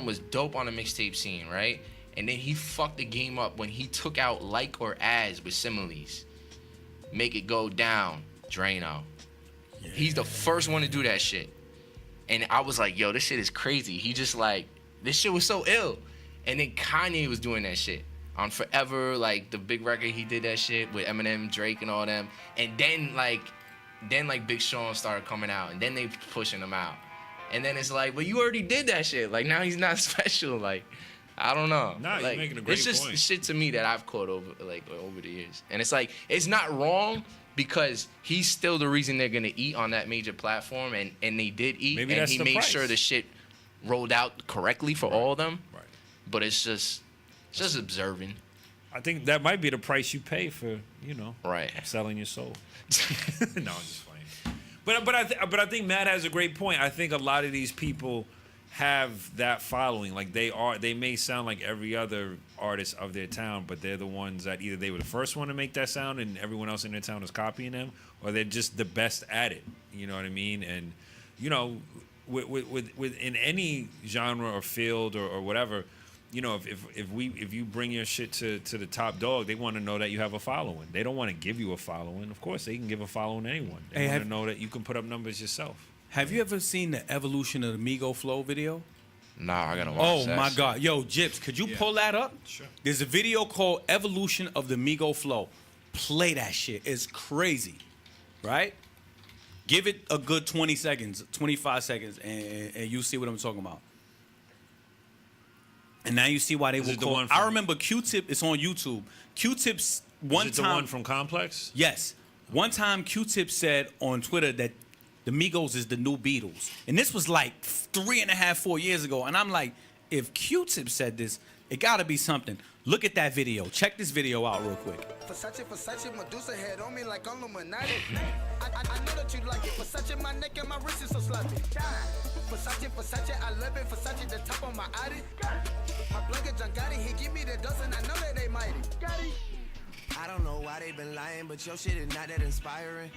was dope on the mixtape scene, right? And then he fucked the game up when he took out like or as with similes. Make it go down, Drano. Yeah. He's the first one to do that shit. And I was like, yo, this shit is crazy. He just like, this shit was so ill. And then Kanye was doing that shit. On Forever, like the big record, he did that shit with Eminem, Drake, and all them. And then Big Sean started coming out, and then they pushing him out. And then it's like, well, you already did that shit. Like, now he's not special. Like, I don't know. Nah, like, you're making a great point. It's just point. shit to me that I've caught over the years. And it's like, it's not wrong because he's still the reason they're gonna eat on that major platform, and they did eat. Maybe and that's he the made price. sure the shit rolled out correctly for all of them. Right. But it's just observing. I think that might be the price you pay for, Right. selling your soul. No, I'm just playing. But I think Matt has a great point. I think a lot of these people have that following. Like they may sound like every other artist of their town, but they're the ones that either they were the first one to make that sound and everyone else in their town is copying them, or they're just the best at it. You know what I mean? And with in any genre or field or whatever, if you bring your shit to the top dog, they want to know that you have a following. They don't want to give you a following. Of course, they can give a following to anyone. They want to know that you can put up numbers yourself. Have you ever seen the evolution of the Migo Flow video? Nah, I gotta watch that. Oh my shit. God. Yo, Jips, could you pull that up? Sure. There's a video called Evolution of the Migo Flow. Play that shit. It's crazy. Right? Give it a good 20 seconds, 25 seconds, and you see what I'm talking about. And now you see why they Is were it the called. one from- I remember Q-Tip. It's on YouTube. Q-Tip's one Is it time. the one from Complex? Yes. One time Q-Tip said on Twitter that the Migos is the new Beatles. And this was like 3.5, 4 years ago. And I'm like, if Q-Tip said this, it gotta be something. Look at that video. Check this video out real quick. Versace, Medusa head on me like Illuminati. I know that you like it. Versace, my neck and my wrist is so sloppy. Versace, I love it. Versace, the top of my Audi. My plug is John Gotti. He give me the dust and I know that they mighty. I don't know why they been lying, but your shit is not that inspiring.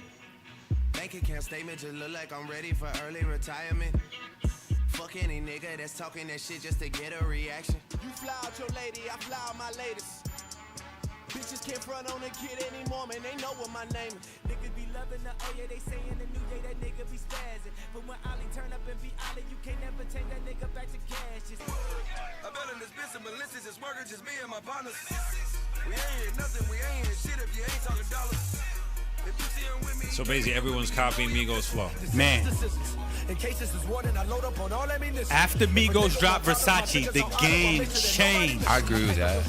Bank account statement just look like I'm ready for early retirement. fuck any nigga that's talking that shit just to get a reaction. You fly out your lady, I fly out my latest. Bitches can't front on a kid anymore, man, they know what my name is. Niggas be loving the, oh yeah, they saying the new day, that nigga be spazzing. But when Ollie turn up and be Ollie, you can't never take that nigga back to cash. I bet in this bitch, Melissa's just working, just me and my partners. We ain't here nothing, we ain't here shit if you ain't talking dollars. If you see him with me, So basically, everyone's copying Migos' flow. Man, in case this is warning, I load up on all ammunition. after Migos dropped Versace, the game changed. I agree with that.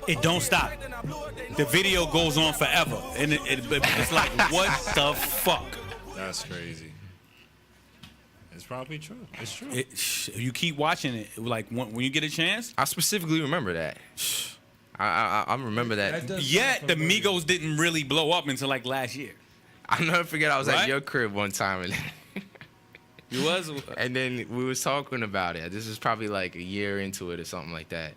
It don't stop. The video goes on forever, and it's like, what the fuck? That's crazy. It's probably true. It's true. You keep watching it, like when you get a chance. I specifically remember that. I remember that. Yet the Migos didn't really blow up until like last year. I'll never forget. I was Right? at your crib one time, and You was? and then we was talking about it. This was probably like a year into it or something like that.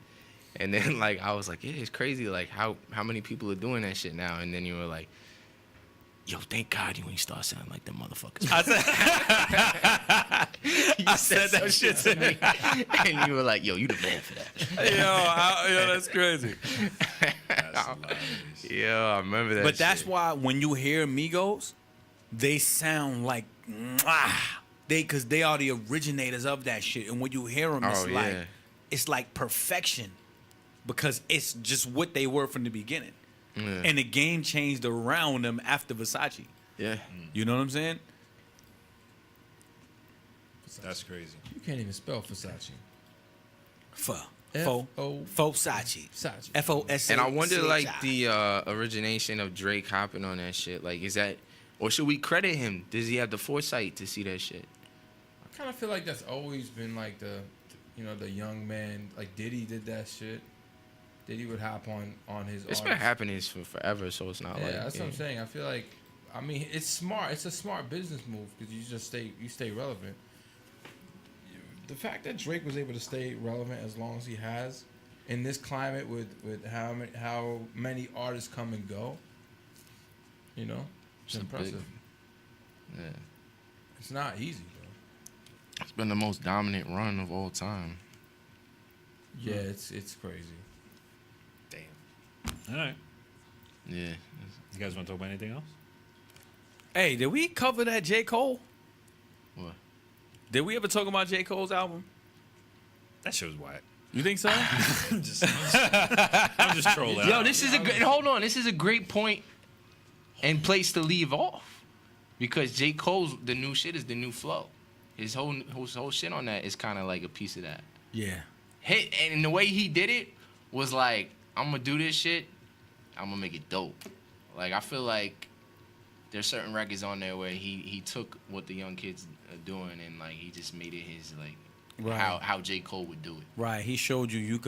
And then like I was like, yeah, it's crazy like how many people are doing that shit now. And then you were like, yo, thank God you ain't start sounding like them motherfuckers. I said that shit to me. And you were like, yo, you the man for that. Yo, that's crazy. Yeah, I remember that. But that's shit. why when you hear Migos, they sound like because they are the originators of that shit. And when you hear them, it's like perfection because it's just what they were from the beginning. Yeah. And the game changed around them after Versace. Yeah. You know what I'm saying? That's crazy. You can't even spell Versace. Versace. FOSACI. And I wonder, like, the origination of Drake hopping on that shit. Like, is that, or should we credit him? Does he have the foresight to see that shit? I kind of feel like that's always been like the young man. Like Diddy did that shit. Diddy would hop on his. It's been artists. happening for forever, so it's not like. That's what I'm saying. I feel like, I mean, it's smart. It's a smart business move because you stay relevant. The fact that Drake was able to stay relevant as long as he has in this climate with how many artists come and go, you know, it's impressive. Yeah. It's not easy, bro. It's been the most dominant run of all time. Yeah, it's crazy. All right. Yeah. You guys want to talk about anything else? Hey, did we cover that J. Cole? What? Did we ever talk about J. Cole's album? That shit was whack. You think so? I'm just trolling. Yo, this is a good. Hold on, this is a great point and place to leave off because J. Cole's the new shit is the new flow. His whole shit on that is kind of like a piece of that. Yeah. Hit and the way he did it was like, I'm gonna do this shit, I'm gonna make it dope. Like I feel like there's certain records on there where he took what the young kids are doing and like he just made it his like how J. Cole would do it. Right. He showed you you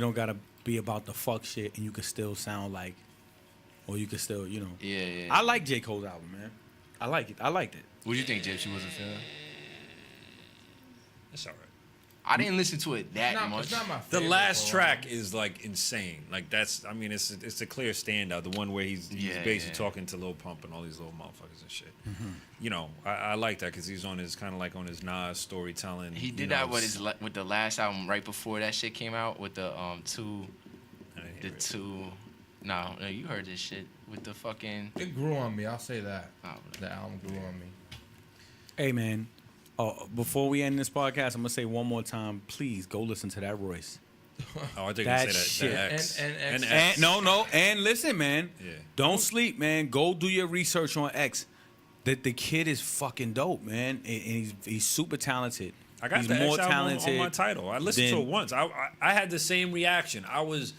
don't gotta be about the fuck shit and you can still sound like, or you can still, you know. Yeah. I like J. Cole's album, man. I like it. I liked it. What do you think, Gypsy? Was a fan? It's all right. I didn't listen to it that much. It's not my The favorite last Cole track album. is like insane. Like that's, I mean, it's a clear standout. The one where he's basically talking to Lil Pump and all these little motherfuckers and shit. Mm-hmm. You know, I like that because he's on his kind of like on his Nas storytelling. He did that with the last album right before that shit came out with the two. No, you heard this shit with the fucking. It grew on me. I'll say that. Oh, The album grew on me. Hey, man. Before we end this podcast, I'm gonna say one more time. Please go listen to that Royce. Oh, I think That you say that. shit. The X. And X. And listen, man. Yeah. Don't sleep, man. Go do your research on X. The kid is fucking dope, man, and he's super talented. I got he's the more X album talented on my title. I listened to it once. I had the same reaction. I was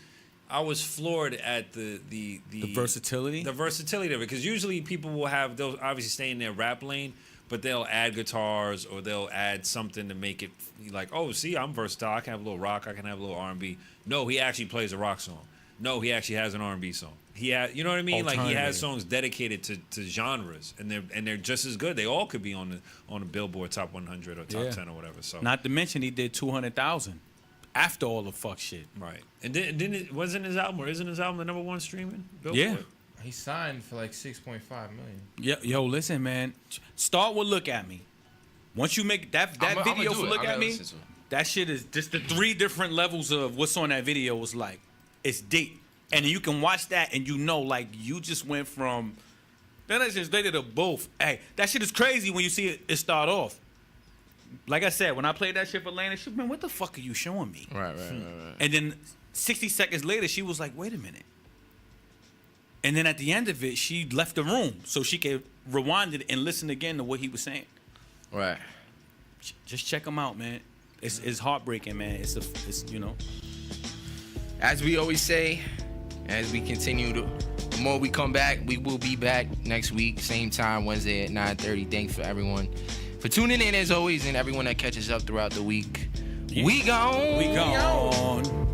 floored at the versatility. The versatility of it, because usually people they'll obviously stay in their rap lane, but they'll add guitars or they'll add something to make it like, oh, see, I'm versatile. I can have a little rock. I can have a little R&B. No, he actually plays a rock song. No, he actually has an R&B song. You know what I mean? Like he has songs dedicated to genres, and they're just as good. They all could be on the Billboard Top 100 or Top 10 or whatever. So not to mention he did 200,000 after all the fuck shit. Right, and didn't it wasn't his album or isn't his album the #1 streaming? Billboard? Yeah. He signed for like $6.5 million. Yo, listen, man. Start with "Look at Me." Once you make that I'ma video do for it. Look I At gotta Me, listen to it. that shit is just the 3 different levels of what's on that video was like. It's deep. And you can watch that and you know, like, you just went from then it's just they did a both. Hey, that shit is crazy when you see it start off. Like I said, when I played that shit for Lana, she man, what the fuck are you showing me? Right. And then 60 seconds later, she was like, wait a minute. And then at the end of it, she left the room so she could rewind it and listen again to what he was saying. Right. Just check him out, man. It's heartbreaking, man. It's you know. As we always say, as we continue to, the more we come back, we will be back next week, same time, Wednesday at 9:30. Thanks for everyone for tuning in as always, and everyone that catches up throughout the week. Yeah. We gone. We gone.